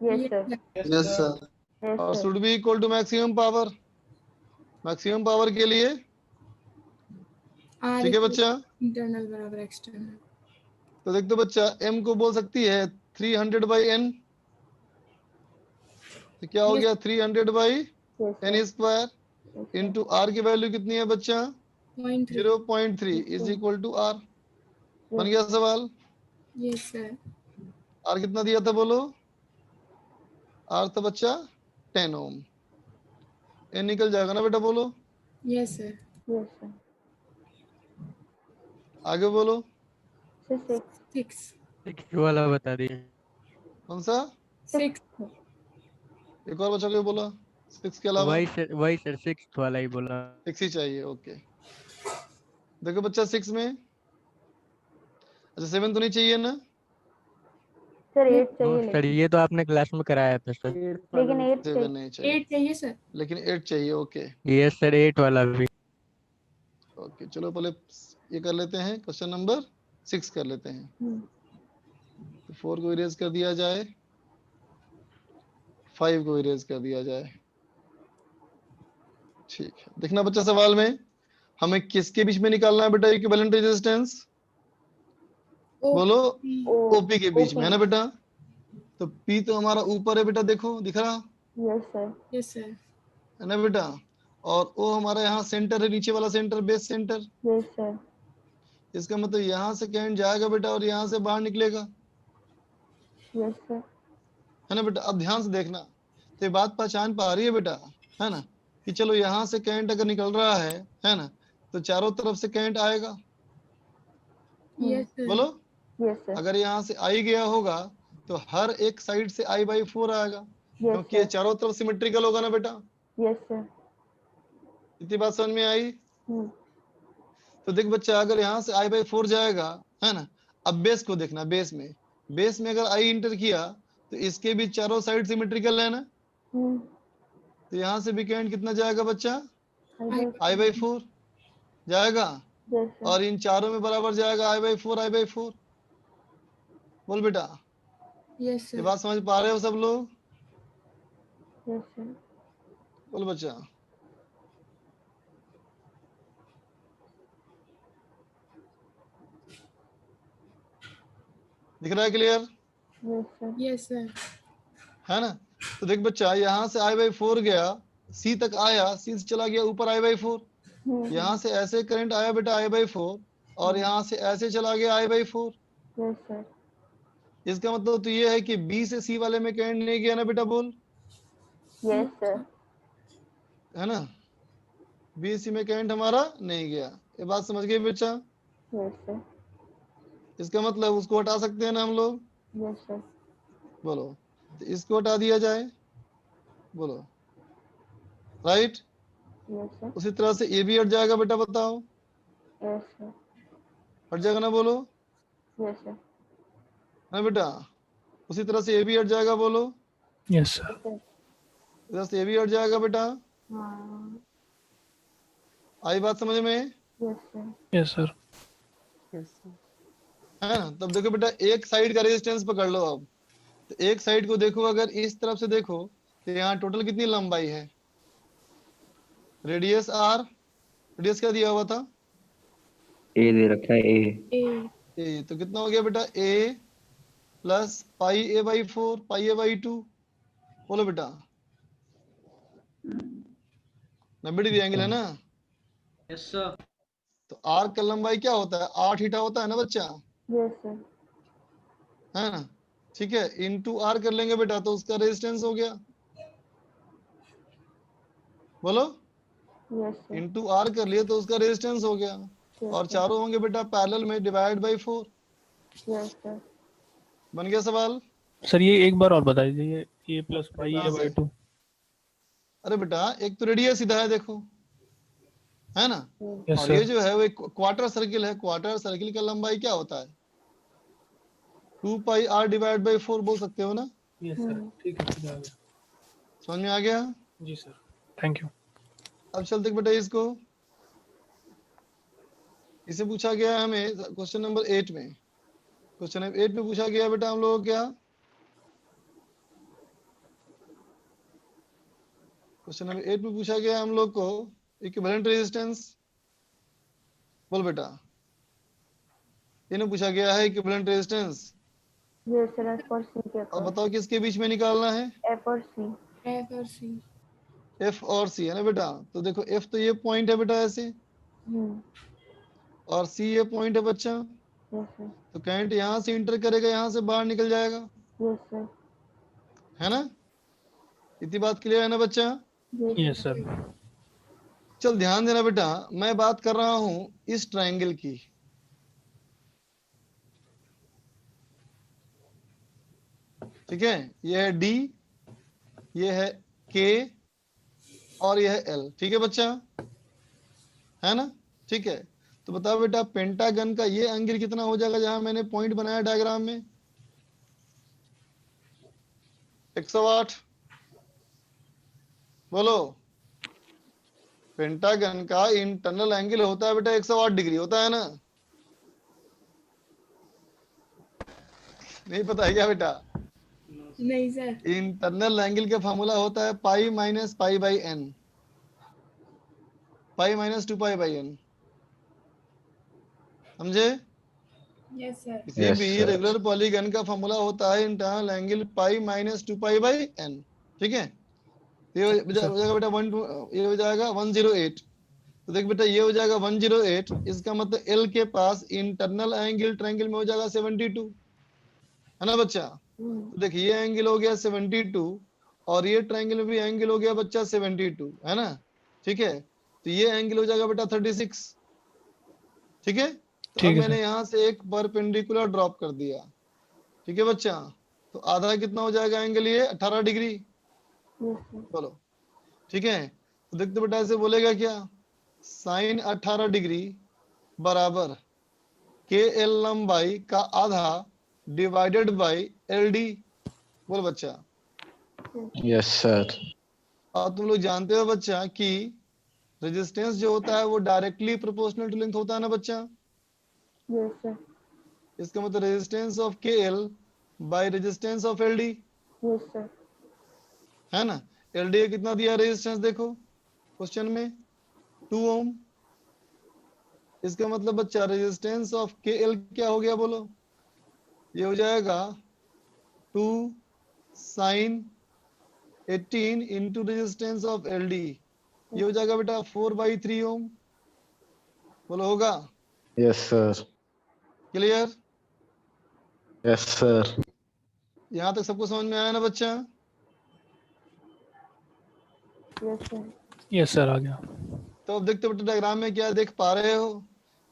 Yes sir. Yes sir. और should be equal to maximum power. Maximum power के लिए ठीक है बच्चा, इंटरनल बराबर एक्सटर्नल। तो देख तो बच्चा m को बोल सकती है 300 बाई n, तो क्या हो गया 300 by n square into r की वैल्यू कितनी है बच्चा? 0.3 इज इक्वल टू r। बन गया सवाल? Yes sir. r कितना दिया था बोलो? r था बच्चा 10 ओम। n निकल जाएगा ना बेटा, बोलो। Yes sir. Yes sir. आगे बोलो। 6 वाला बता दिए। कौन सा? 6। एक और बच्चा को बोला 6 के अलावा। वही सर 6 वाला ही बोला। 6 ही चाहिए, ओके। देखो बच्चा 6 में, अच्छा 7 तो नहीं चाहिए ना? सर 8 चाहिए सर ये तो आपने क्लास में कराया था सर। लेकिन 8 7 नहीं चाहिए। 8 चाहिए सर। लेकिन 8 चाहिए, ओके। यस सर 8 वाला भी। ओके चलो पहले ये कर लेते हैं, क्वेश्चन नंबर 6 कर लेते हैं। तो 4 को इरेज कर दिया जाए, 5 को इरेज कर दिया जाए। ठीक है, देखना बच्चा सवाल में हमें किसके बीच में निकालना है बेटा इक्विवेलेंट रेजिस्टेंस? बोलो ओपी के बीच में, है ना बेटा? तो पी तो हमारा ऊपर है बेटा, देखो दिख रहा? Yes sir. Yes sir. है ना बेटा? और ओ हमारा यहाँ सेंटर है, नीचे वाला centre, base centre. Yes sir. इसका मतलब यहाँ से करंट जाएगा बेटा और यहाँ से बाहर निकलेगा, यस सर। है ना बेटा। अब ध्यान से देखना, तो ये बात पहचान पा रही है बेटा, है ना, कि चलो यहाँ से करंट अगर निकल रहा है ना, तो चारों तरफ से करंट आएगा। Yes sir. बोलो, यस सर। अगर यहाँ से आई गया होगा तो हर एक साइड से I/4 आएगा, यस क्योंकि ये सर। चारों तरफ सिमेट्रिकल होगा ना बेटा। Yes sir. इतनी बात समझ में आई? हम्म। तो देख बच्चा, अगर यहाँ से I/4 जाएगा, है ना, अब बेस को देखना, बेस में अगर I इंटर किया तो इसके भी चारों साइड सिमेट्रिकल है ना, तो यहाँ से भी करंट कितना जाएगा बच्चा? I/4 जाएगा, यस सर। और इन चारों में बराबर जाएगा I/4। बोल बेटा, यस ये सर। बात समझ पा रहे हो सब लोग? Yes sir. बोल बच्चा। दिख रहा है clear? Yes sir. Yes sir. है ना। तो देख बच्चा, यहाँ से I/4 गया, C तक आया, C से चला गया ऊपर I/4, यहाँ से ऐसे करंट आया बेटा I/4, और यहाँ से ऐसे चला गया I/4। Yes sir. इसका मतलब तो ये है कि B से C वाले में करंट नहीं गया ना बेटा, बोल। Yes sir. है ना, B से C में करंट हमारा नहीं गया। ये बात समझ गए बच्चा? Yes sir. इसका मतलब उसको हटा सकते हैं ना हम लोग? Yes sir. बोलो, तो इसको हटा दिया जाए, बोलो, राइट। Yes sir. उसी तरह से ये भी हट जाएगा बेटा, बताओ, यस सर। हट जाएगा ना, बोलो, यस सर। है बेटा। उसी तरह से ये भी हट जाएगा, बोलो, यस सर। इधर से ये भी हट जाएगा बेटा। हाँ। आई बात समझ में? Yes sir. Yes sir. है ना। तब देखो बेटा, एक साइड का रेजिस्टेंस पकड़ लो। अब तो एक साइड को देखो, अगर इस तरफ से देखो तो यहाँ टोटल कितनी लंबाई है? रेडियस R, रेडियस क्या दिया हुआ था? A दे रखा है, A। A, तो कितना हो गया बेटा? A plus πA/4 πA/2। बोलो बेटा, 90 डिग्री एंगल है ना। Yes sir. तो आर्क का लंबाई क्या होता है? 8 ईटा होता है ना बच्चा, यस सर। है ना। ठीक है, इनटू R कर लेंगे बेटा, तो उसका रेजिस्टेंस हो गया। बोलो, यस सर। इनटू R कर लिए तो उसका रेजिस्टेंस हो गया, और चारों होंगे बेटा पैरेलल में, डिवाइड बाय 4। Yes sir. बन गया सवाल? सर ये एक बार और बता दीजिए, A प्लस πA/2। अरे बेटा, एक तो रेडियस सीधा है, देखो, है ना, यस और ये सर। जो है वो एक क्वार्टर सर्किल है। क्वार्टर सर्किल का लंबाई क्या होता है? 2πr डिवाइड बाय 4 बोल सकते हो ना। यस सर, ठीक है, ठीक है, आ गया। समझ में आ गया? जी सर, थैंक यू। अब चलते बेटा, इसको इसे पूछा गया है हमें क्वेश्चन नंबर 8 में। क्वेश्चन नंबर 8 में पूछा गया बेटा हम लोगों को क्या? क्वेश्चन नंबर 8 में पूछा गया हम लोग को इक्विवेलेंट रेजिस्टेंस। बोल बेटा, इन्हें पूछा गया है equivalent resistance. Yes sir. F और C के अब अकॉर्डिंग। बताओ किसके बीच में निकालना है? F और C। F और C। F और C, है ना बेटा। तो देखो, F तो ये पॉइंट है बेटा ऐसे, और C ये पॉइंट है बच्चा। Yes sir. तो करंट यहाँ से इंटर करेगा, यहाँ से बाहर निकल जाएगा, यस सर। है ना। इतनी बात क्लियर है ना बच्चा? Yes sir. चल ध्यान देना बेटा, मैं बात कर रहा हूं इस ट्रायंगल की। ठीक है, ये है D, ये है K, और ये है L। ठीक है बच्चा, है ना। ठीक है, तो बताओ बेटा, पेंटागन का ये एंगल कितना हो जाएगा जहां मैंने पॉइंट बनाया डायग्राम में? 108। बोलो, पेंटागन का इंटरनल एंगल होता है बेटा 108 डिग्री होता है ना। नहीं पता है क्या बेटा? नहीं सर। इंटरनल एंगल का फॉर्मूला होता है pi minus pi by N, pi minus 2π/n। समझे? Yes sir. किसी भी रेगुलर पॉलीगन का फॉर्मूला होता है internal angle pi minus 2π/n। ठीक है, ये हो जाएगा बेटा ये हो जाएगा 108। तो देख बेटा ये हो जाएगा 108, इसका मतलब एल के पास इंटरनल एंगल ट्रायंगल में हो जाएगा 72, है ना बच्चा। तो देख ये एंगल हो गया 72 और ये ट्रायंगल में भी एंगल हो गया बच्चा 72, है ना। ठीक है, तो ये एंगल हो जाएगा बेटा 36। ठीक है, तो अब मैंने यहाँ से एक परपेंडिकुलर ड्रॉप कर दिया। ठीक है बच्चा, तो आधा कितना हो जाएगा एंगल, ये 18 डिग्री। बोलो ठीक है, तो देखते बेटा ऐसे बोलेगा क्या, साइन 18 डिग्री बराबर के एल लंबाई का आधा डिवाइडेड बाई एल डी। बोल बच्चा। Yes sir. और तुम लोग जानते हो बच्चा कि रेजिस्टेंस जो होता है वो डायरेक्टली प्रोपोर्शनल टू लेंथ होता है ना बच्चा। Yes sir. इसका मतलब रेजिस्टेंस ऑफ के L by resistance of L D. Yes sir. है ना। एल डी कितना दिया रेजिस्टेंस, देखो क्वेश्चन में 2 ओम। इसका मतलब बच्चा रेजिस्टेंस ऑफ के एल क्या हो गया, बोलो। ये हो जाएगा 2 sine 18 into resistance of L D, ये हो जाएगा बेटा 4/3 ओम। बोलो होगा। Yes sir. Clear. Yes sir. यहाँ तक सबको समझ में आया ना बच्चा। Yes sir. यस सर आ गया। तो अब देखते बेटा डायग्राम में क्या देख पा रहे हो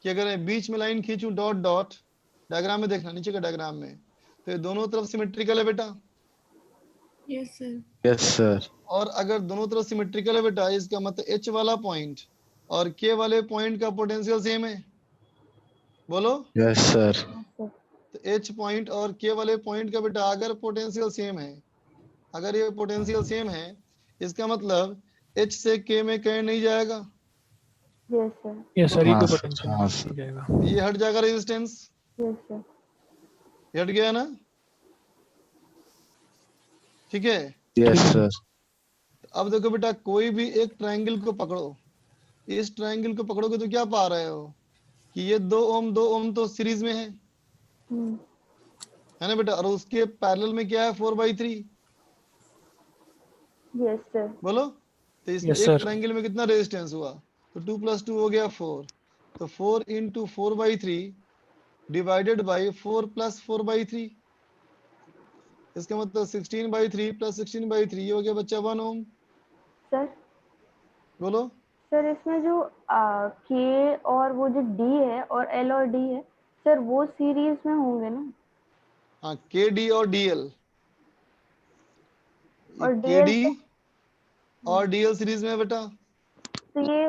कि अगर मैं बीच में लाइन खींचूं डॉट डॉट, डायग्राम में देखना नीचे का डायग्राम में, तो ये दोनों तरफ सिमेट्रिकल है बेटा। Yes sir. Yes sir. और अगर दोनों तरफ सिमेट्रिकल है बेटा, इसका मतलब एच वाला पॉइंट और के वाले पॉइंट का पोटेंशियल सेम है। बोलो। Yes sir. तो एच पॉइंट और के वाले पॉइंट का बेटा अगर पोटेंशियल सेम है, अगर ये पोटेंशियल सेम है, इसका मतलब एच से के में कहीं नहीं जाएगा। Yes sir. यस सर, हाँ, इक्वल हाँ, पोटेंशियल सर। हो जाएगा। ये हट जाएगा रेजिस्टेंस, यस सर। ये हट गया ना। ठीक है। Yes sir. अब देखो बेटा कोई भी एक ट्रायंगल को पकड़ो, इस ट्रायंगल को पकड़ोगे तो क्या पा रहे हो कि ये 2 ओम तो सीरीज में है ना बेटा, और उसके पैरेलल में क्या है 4/3। Yes sir. बोलो। तो इसमें Yes, एक sir. ट्रायंगल में कितना रेजिस्टेंस हुआ, तो 2 + 2 हो गया 4, तो 4 × 4/3 डिवाइडेड बाई 4 + 4/3, इसका मतलब 16/3 + 16/3, ये हो गया बच्चा 1 ओम। सर बोलो। सर इसमें जो के और वो जो डी है और एल और डी है सर, वो सीरीज में होंगे ना। हाँ के डी और डीएल, और के डीएल डी और डीएल सीरीज में है बेटा। तो ये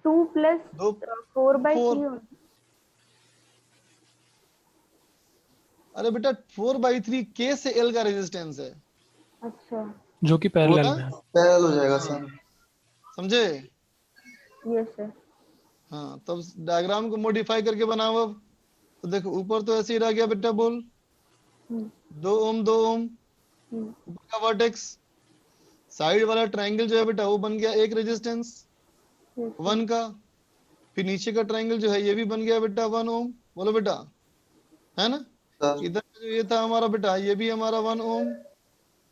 2 + दो 4/3 4, होगा। अरे बेटा 4/3 के से एल का रेजिस्टेंस है। अच्छा। जो कि पैरेलल होगा? में है। पैरेलल हो जाएगा सर। समझे। Yes sir. हाँ, तब डायग्राम को मॉडिफाई करके बनाओ अब। तो देखो ऊपर तो ऐसे ही रह गया बेटा, बोल 2 ओम 2 ओम ऊपर का वर्टेक्स, साइड वाला ट्रायंगल जो है बेटा वो बन गया एक रेजिस्टेंस 1 का, फिर नीचे का ट्रायंगल जो है ये भी बन गया बेटा 1 ओम। बोलो बेटा, है ना। सर इधर जो ये था हमारा बेटा ये भी हमारा 1 ओम,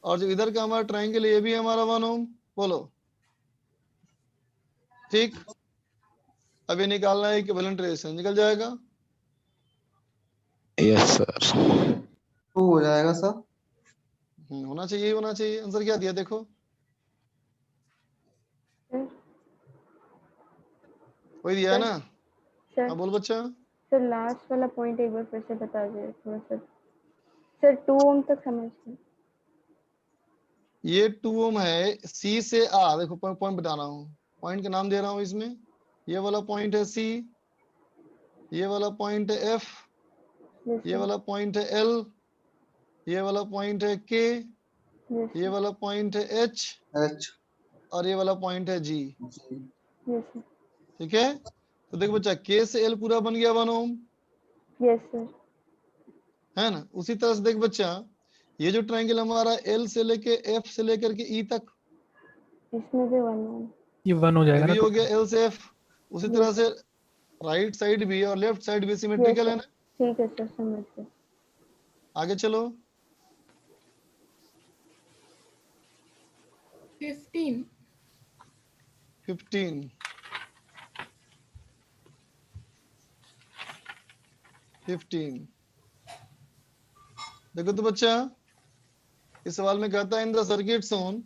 और जो इधर का हमारा ट्रायंगल ये भी हमारा 1 ओम। बोलो ठीक। अब ये निकालना है इक्विवेलेंट रेजिस्टेंस, निकल जाएगा। Yes sir. 2 हो जाएगा सर। होना चाहिए, होना चाहिए। आंसर क्या दिया देखो, वही दिया है ना। सर हाँ बोल बच्चा। सर लास्ट वाला पॉइंट एक बार फिर से बता दीजिए थोड़ा सा। सर 2 ओम तक समझ गए। ये 2 ओम है, सी से आ, देखो पॉइंट बता रहा हूँ, पॉइंट का नाम दे रहा हूँ इसमें। ये वाला पॉइंट है सी, ये वाला पॉइंट है एफ, ये वाला पॉइंट है एल, ये वाला पॉइंट है के, ये वाला पॉइंट है एच, एच और ये वाला पॉइंट है जी। Yes sir. ठीक है, तो देखो बच्चा के से एल पूरा बन गया 1 ओम, यस सर। है ना। उसी तरह से देख बच्चा ये जो ट्रायंगल हमारा एल से लेके एफ से लेकर के ई तक, इसमें भी 1 ओम। ये 1 हो ये जाएगा भी ना हो गया एल से एफ। उसी तरह से राइट साइड भी और लेफ्ट साइड भी सिमेट्रिकल है ना। ठीक है सर, समझ गए। आगे चलो। 15। 15 15। देखो तो बच्चा, इस सवाल में कहता है in the circuit Son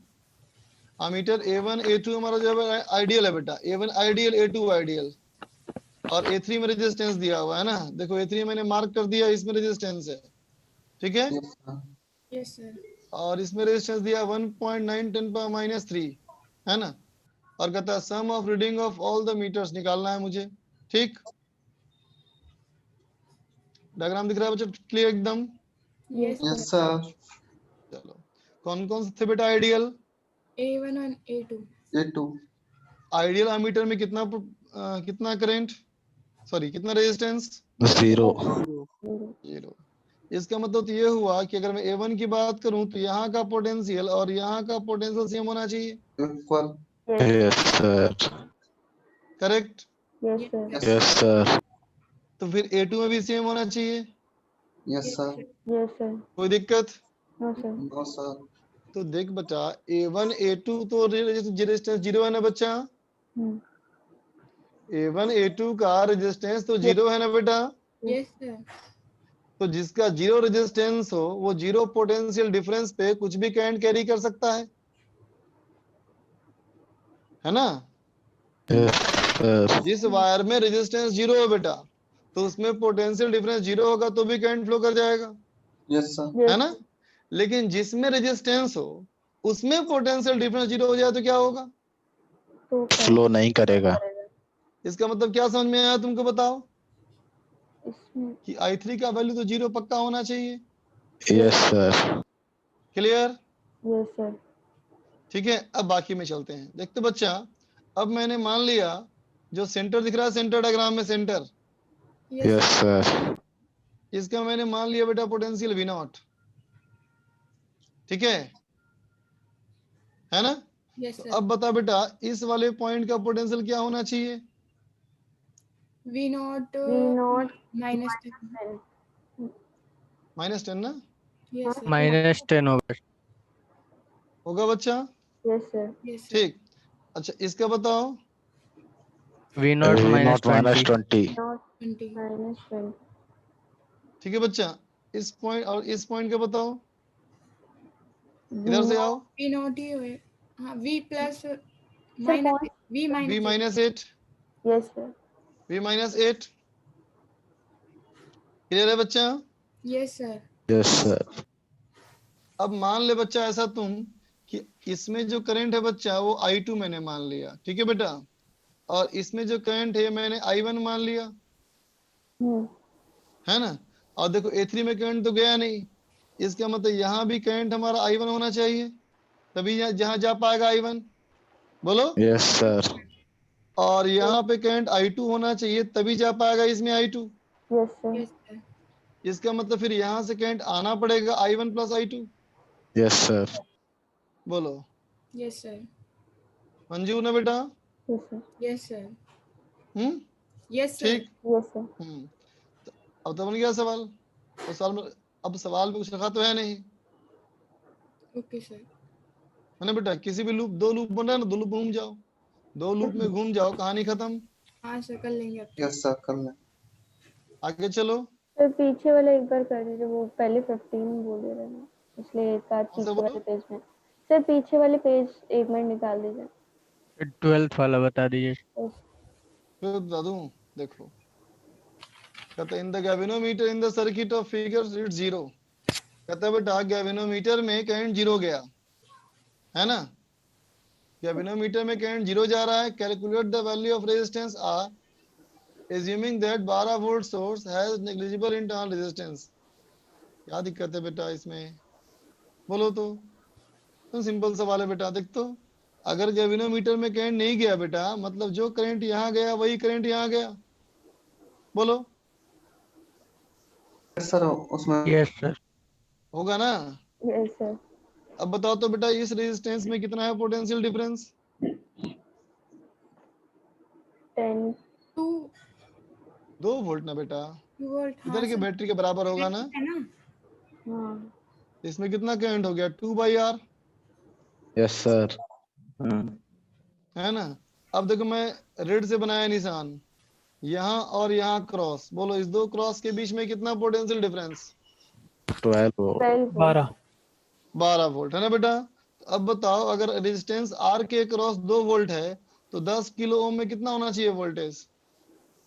ammeter A1 A2 हमारा जो है आइडियल है बेटा, A1 आइडियल A2 आइडियल, और A3 में रेजिस्टेंस दिया हुआ है ना, देखो A3 मैंने मार्क कर दिया, इसमें रेजिस्टेंस है, ठीक है, यस सर। Yes sir. और इसमें रेजिस्टेंस दिया 1.9 10⁻³ है ना, और कहता है sum of reading of all the meters निकालना है मुझे, ठीक। डायग्राम दिख रहा है बच्चा क्लियर एकदम? Yes yes sir. चलो, कौन कौन से थे बेटा आइडियल? A1 और A2। A2। आइडियल एमीटर में कितना करंट, सॉरी कितना रेजिस्टेंस? 0। 0। इसका मतलब तो ये हुआ कि अगर मैं A1 की बात करूं तो यहाँ का पोटेंशियल और यहाँ का पोटेंशियल सेम होना चाहिए, equal. Yes sir. Correct? Yes sir. Yes sir. तो फिर A2 में भी सेम होना चाहिए, यस सर। Yes sir. कोई दिक्कत? No sir. No sir. तो देख बच्चा, A1 A2 तो रेजिस्टेंस 0 है ना बच्चा, हम्म। A1 A2 का रेजिस्टेंस तो 0 है ना बेटा, यस सर। तो जिसका 0 रेजिस्टेंस हो वो 0 पोटेंशियल डिफरेंस पे कुछ भी करंट कैरी कर सकता है ना। Yes sir. जिस वायर में रेजिस्टेंस 0 हो बेटा, तो उसमें पोटेंशियल डिफरेंस 0 होगा तो भी करंट फ्लो कर जाएगा, यस सर। है ना। लेकिन जिसमें रेजिस्टेंस हो उसमें पोटेंशियल डिफरेंस 0 हो जाए तो क्या होगा? तो फ्लो नहीं करेगा। इसका मतलब क्या समझ में आया तुमको, बताओ? इसमें कि I3 का वैल्यू तो 0 पक्का होना चाहिए, yes sir. Clear? Yes sir. ठीक है, अब बाकी में चलते हैं। देखते बच्चा, अब मैंने मान लिया जो सेंटर दिख रहा है, सेंटर डायग्राम में सेंटर, यस सर। इसका मैंने मान लिया बेटा पोटेंशियल V0, ठीक है ना। यस तो सर। अब बता बेटा, इस वाले पॉइंट का पोटेंशियल क्या होना चाहिए? V0 V0 -10। -10 ना, यस सर। -10 होगा। होगा बच्चा? Yes sir. Yes sir. ठीक। अच्छा, इसका बताओ। V0 V0 -20। -20। 20। -20। ठीक है बच्चा, इस पॉइंट और इस पॉइंट का बताओ, इधर से आओ। V0 ही होए। हाँ, V प्लस सर माइनस कौन? V V minus -8, yes sir. V -8, clear है बच्चा? Yes sir. Yes sir. अब मान ले बच्चा ऐसा तुम कि इसमें जो करंट है बच्चा वो I2 मैंने मान लिया, ठीक है बेटा, और इसमें जो करंट है मैंने I1 मान लिया, है ना। और देखो A3 में करंट तो गया नहीं, इसका मतलब यहाँ भी करंट हमारा I1 होना चाहिए, तभी जहां जा पाएगा I1, बोलो। Yes sir. और यहाँ पे करंट I2 होना चाहिए, तभी जा पाएगा इसमें I2। Yes sir. Yes sir. इसका मतलब फिर यहाँ से करंट आना पड़ेगा I1 + I2, यस सर। बोलो। Yes sir. मंजूर ना बेटा? Yes sir. Yes sir. ठीक। Yes sir. Yes sir. तो अब तो बन गया सवाल। तो सवाल में, अब सवाल में कुछ रखा तो है नहीं, ओके सर। है ना बेटा। किसी भी लूप, 2 लूप बन रहा है ना, 2 लूप घूम जाओ, 2 लूप में घूम जाओ, कहानी खत्म। हाँ सर, कर लेंगे अब। यस सर, कर लें। आगे चलो। सर पीछे वाला एक बार कर दीजिए, वो पहले 15 बोल रहे ना, इसलिए एक आध कौन सा पीछे बोलो? वाले पेज में। सर पीछे वाले पेज 1 मिनट निकाल दीजिए। 12th वाला बता दीजिए। फिर बता दूं, देखो कहता है in the galvanometer in the circuit of figures it 0। कहता है बेटा गैल्वेनोमीटर में करंट 0 गया, है ना। गैल्वेनोमीटर में करंट 0 जा रहा है। Calculate the value of resistance R assuming that 12 volt source has negligible internal resistance. क्या दिक्कत है बेटा इसमें, बोलो तो सिंपल सवाल है बेटा। देख तो, अगर गैल्वेनोमीटर में करंट नहीं गया बेटा, मतलब जो करंट यहाँ गया वही करंट यहाँ गया, बोलो। सर उसमें यस सर। होगा ना। Yes sir. अब बताओ तो बेटा, इस रेजिस्टेंस में कितना है पोटेंशियल डिफरेंस? 10। 2 वोल्ट ना बेटा, 2 वोल्ट। हाँ इधर के सर, बैटरी के बराबर होगा ना। है ना। हाँ इसमें कितना करंट हो गया? 2/R, yes sir. है ना। अब देखो मैं रेड से बनाया निशान, यहाँ और यहाँ क्रॉस, बोलो इस दो क्रॉस के बीच में कितना पोटेंशियल डिफरेंस? 12 वोल्ट। 12। 12 वोल्ट है ना बेटा। अब बताओ अगर रेजिस्टेंस आर के क्रॉस 2 वोल्ट है तो 10 किलो ओम में कितना होना चाहिए वोल्टेज?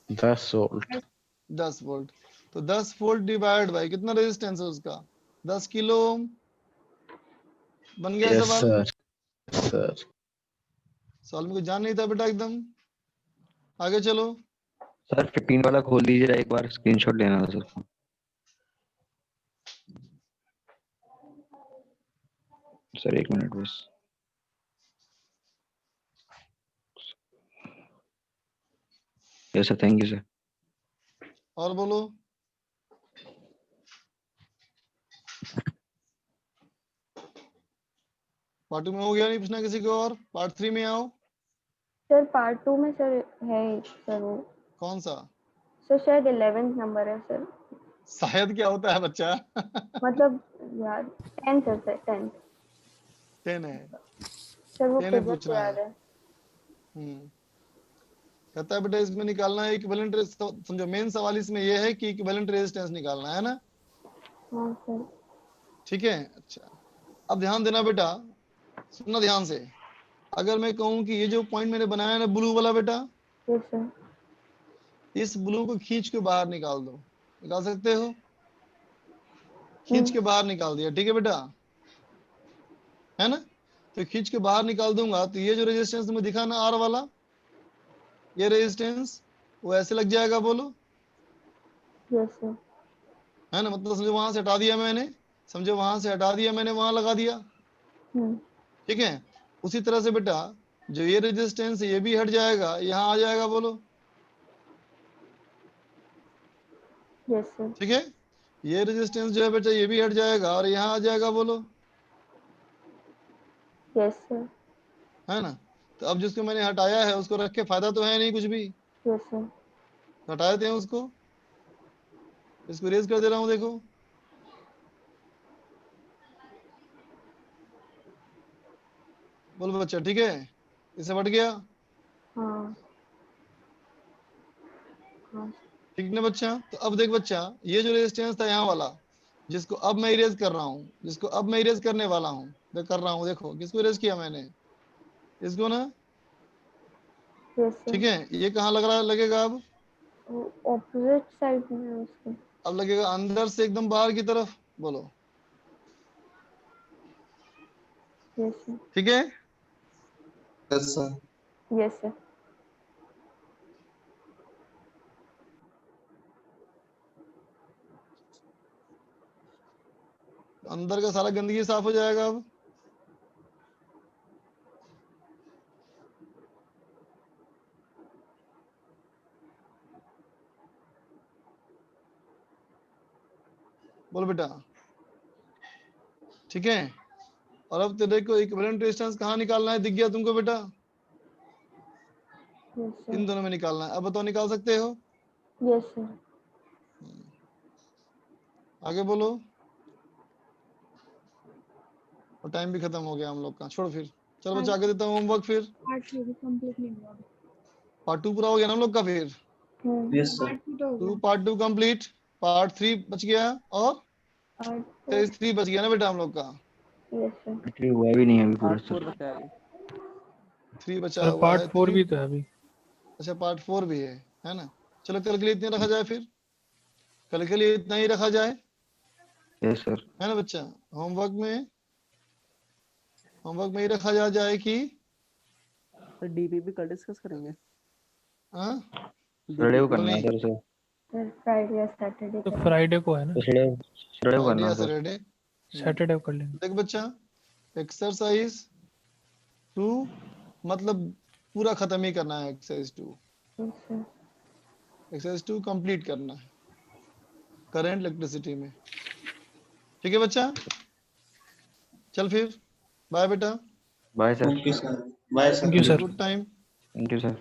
10 वोल्ट। 10 वोल्ट। तो 10 वोल्ट डिवाइड बाय कितना रेजिस्टेंस है उसका? 10 किलो ओम। बन गया यस सवाल? सर। सवाल में कुछ जान नहीं था बेटा एकदम। आगे चलो। सर 15 वाला खोल दीजिए, एक बार स्क्रीनशॉट लेना था सर। सर 1 मिनट बस। Yes sir, thank you sir. और बोलो। पार्ट 2 में हो गया, नहीं पूछना किसी को और? पार्ट 3 में आओ। सर पार्ट 2 में सर है सर वो। कौन सा? सर शायद 11th नंबर है सर। शायद क्या होता है बच्चा? मतलब यार 10th है सर, 10th 10 है। सर, वो 10 है फिगर पूछना याद है। है। कहता है बेटा इसमें निकालना है इक्विवेलेंट, समझो मेन सवाल इसमें यह है कि इक्विवेलेंट रेजिस्टेंस निकालना है ना। हाँ सर। ठीक है, अच्छा। अब ध्यान देना बेटा, सुनना ध्यान से। अगर मैं कहूं कि ये जो पॉइंट मैंने बनाया है ना ब्लू वाला बेटा, यस सर। इस ब्लू को खींच के बाहर निकाल दो। निकाल सकते हो? खींच के बाहर निकाल दिया, ठीक है बेटा, है ना। तो खींच के बाहर निकाल दूंगा तो ये जो रेजिस्टेंस तुम्हें दिखा ना आर वाला, ये रेजिस्टेंस वो ऐसे लग जाएगा, बोलो। Yes sir. है ना, मतलब समझो वहां से हटा दिया मैंने, समझो वहां से हटा दिया मैंने, वहां लगा दिया। ठीक है, उसी तरह से बेटा जो ये रेजिस्टेंस ये भी हट जाएगा, यहाँ आ जाएगा, बोलो। Yes sir. ठीक है, ये रेजिस्टेंस जो है बेटा ये भी हट जाएगा और यहाँ आ जाएगा, बोलो। Yes sir. है ना। तो अब जिसको मैंने हटाया है उसको रख के फायदा तो है नहीं कुछ भी। Yes sir. तो हटा देते हैं उसको, इसको रेज कर दे रहा हूँ, देखो। बोलो बच्चा, ठीक है, इसे हट गया। हाँ हाँ ठीक ना बच्चा। तो अब देख बच्चा, ये जो रेजिस्टेंस था यहाँ वाला, जिसको अब मैं इरेज कर रहा हूँ, जिसको अब मैं इरेज करने वाला हूँ, कर रहा हूँ, देखो किसको इरेज किया मैंने, इसको ना। Yes sir. ठीक है, ये कहाँ लग रहा लगेगा अब? ऑपोजिट साइड में है उसके। अब लगेगा अंदर से एकदम बाहर की तरफ, बोलो। Yes sir. ठीक है, यस सर। Yes sir. अंदर का सारा गंदगी साफ हो जाएगा अब। बोल बेटा, ठीक है। और अब तेरे को इक्विवेलेंट रेजिस्टेंस कहाँ निकालना है, दिख गया तुमको बेटा? Yes sir. इन दोनों में निकालना है। अब बताओ, निकाल सकते हो? Yes sir. आगे बोलो। और टाइम भी खत्म हो गया हम लोग का, छोड़ो फिर। चलो बच्चा आगे देता हूँ होमवर्क फिर। पार्ट 3 भी कंप्लीट नहीं हुआ। पार्ट 2 पूरा हो गया ना हम लोग का फिर? Yes sir. Part 2 complete. Part 3 बच गया और पार्ट फेज 3 बच गया ना बेटा हम लोग का। Yes sir. एक्चुअली हुआ भी नहीं है अभी पूरा पार्ट 4 सर। बचा है। 3 बचा सर हुआ पार्ट है। 4 भी 3, तो है अभी। अच्छा पार्ट 4 भी है ना। चलो कल के लिए इतना रखा जाए फिर, कल के लिए इतना ही रखा जाए, यस सर। है ना बच्चा। होमवर्क में ही रखा जाए कि सर डीपीपी कल डिस्कस करेंगे। हाँ फ्राइडे को करना है सर। सर फ्राइडे या सैटरडे तो फ्राइडे को है ना, फ्राइडे को फ्राइडे करना या है सर। सैटरडे। सैटरडे को कर लेंगे। देख बच्चा, एक्सरसाइज 2 मतलब पूरा खत्म ही करना है। Exercise 2, yes sir. Exercise 2 complete करना है करंट इलेक्ट्रिसिटी में। ठीक है बच्चा, चल फिर, बाय बेटा। Bye sir. Okay sir. Bye sir. Thank you sir. Good time. Thank you sir.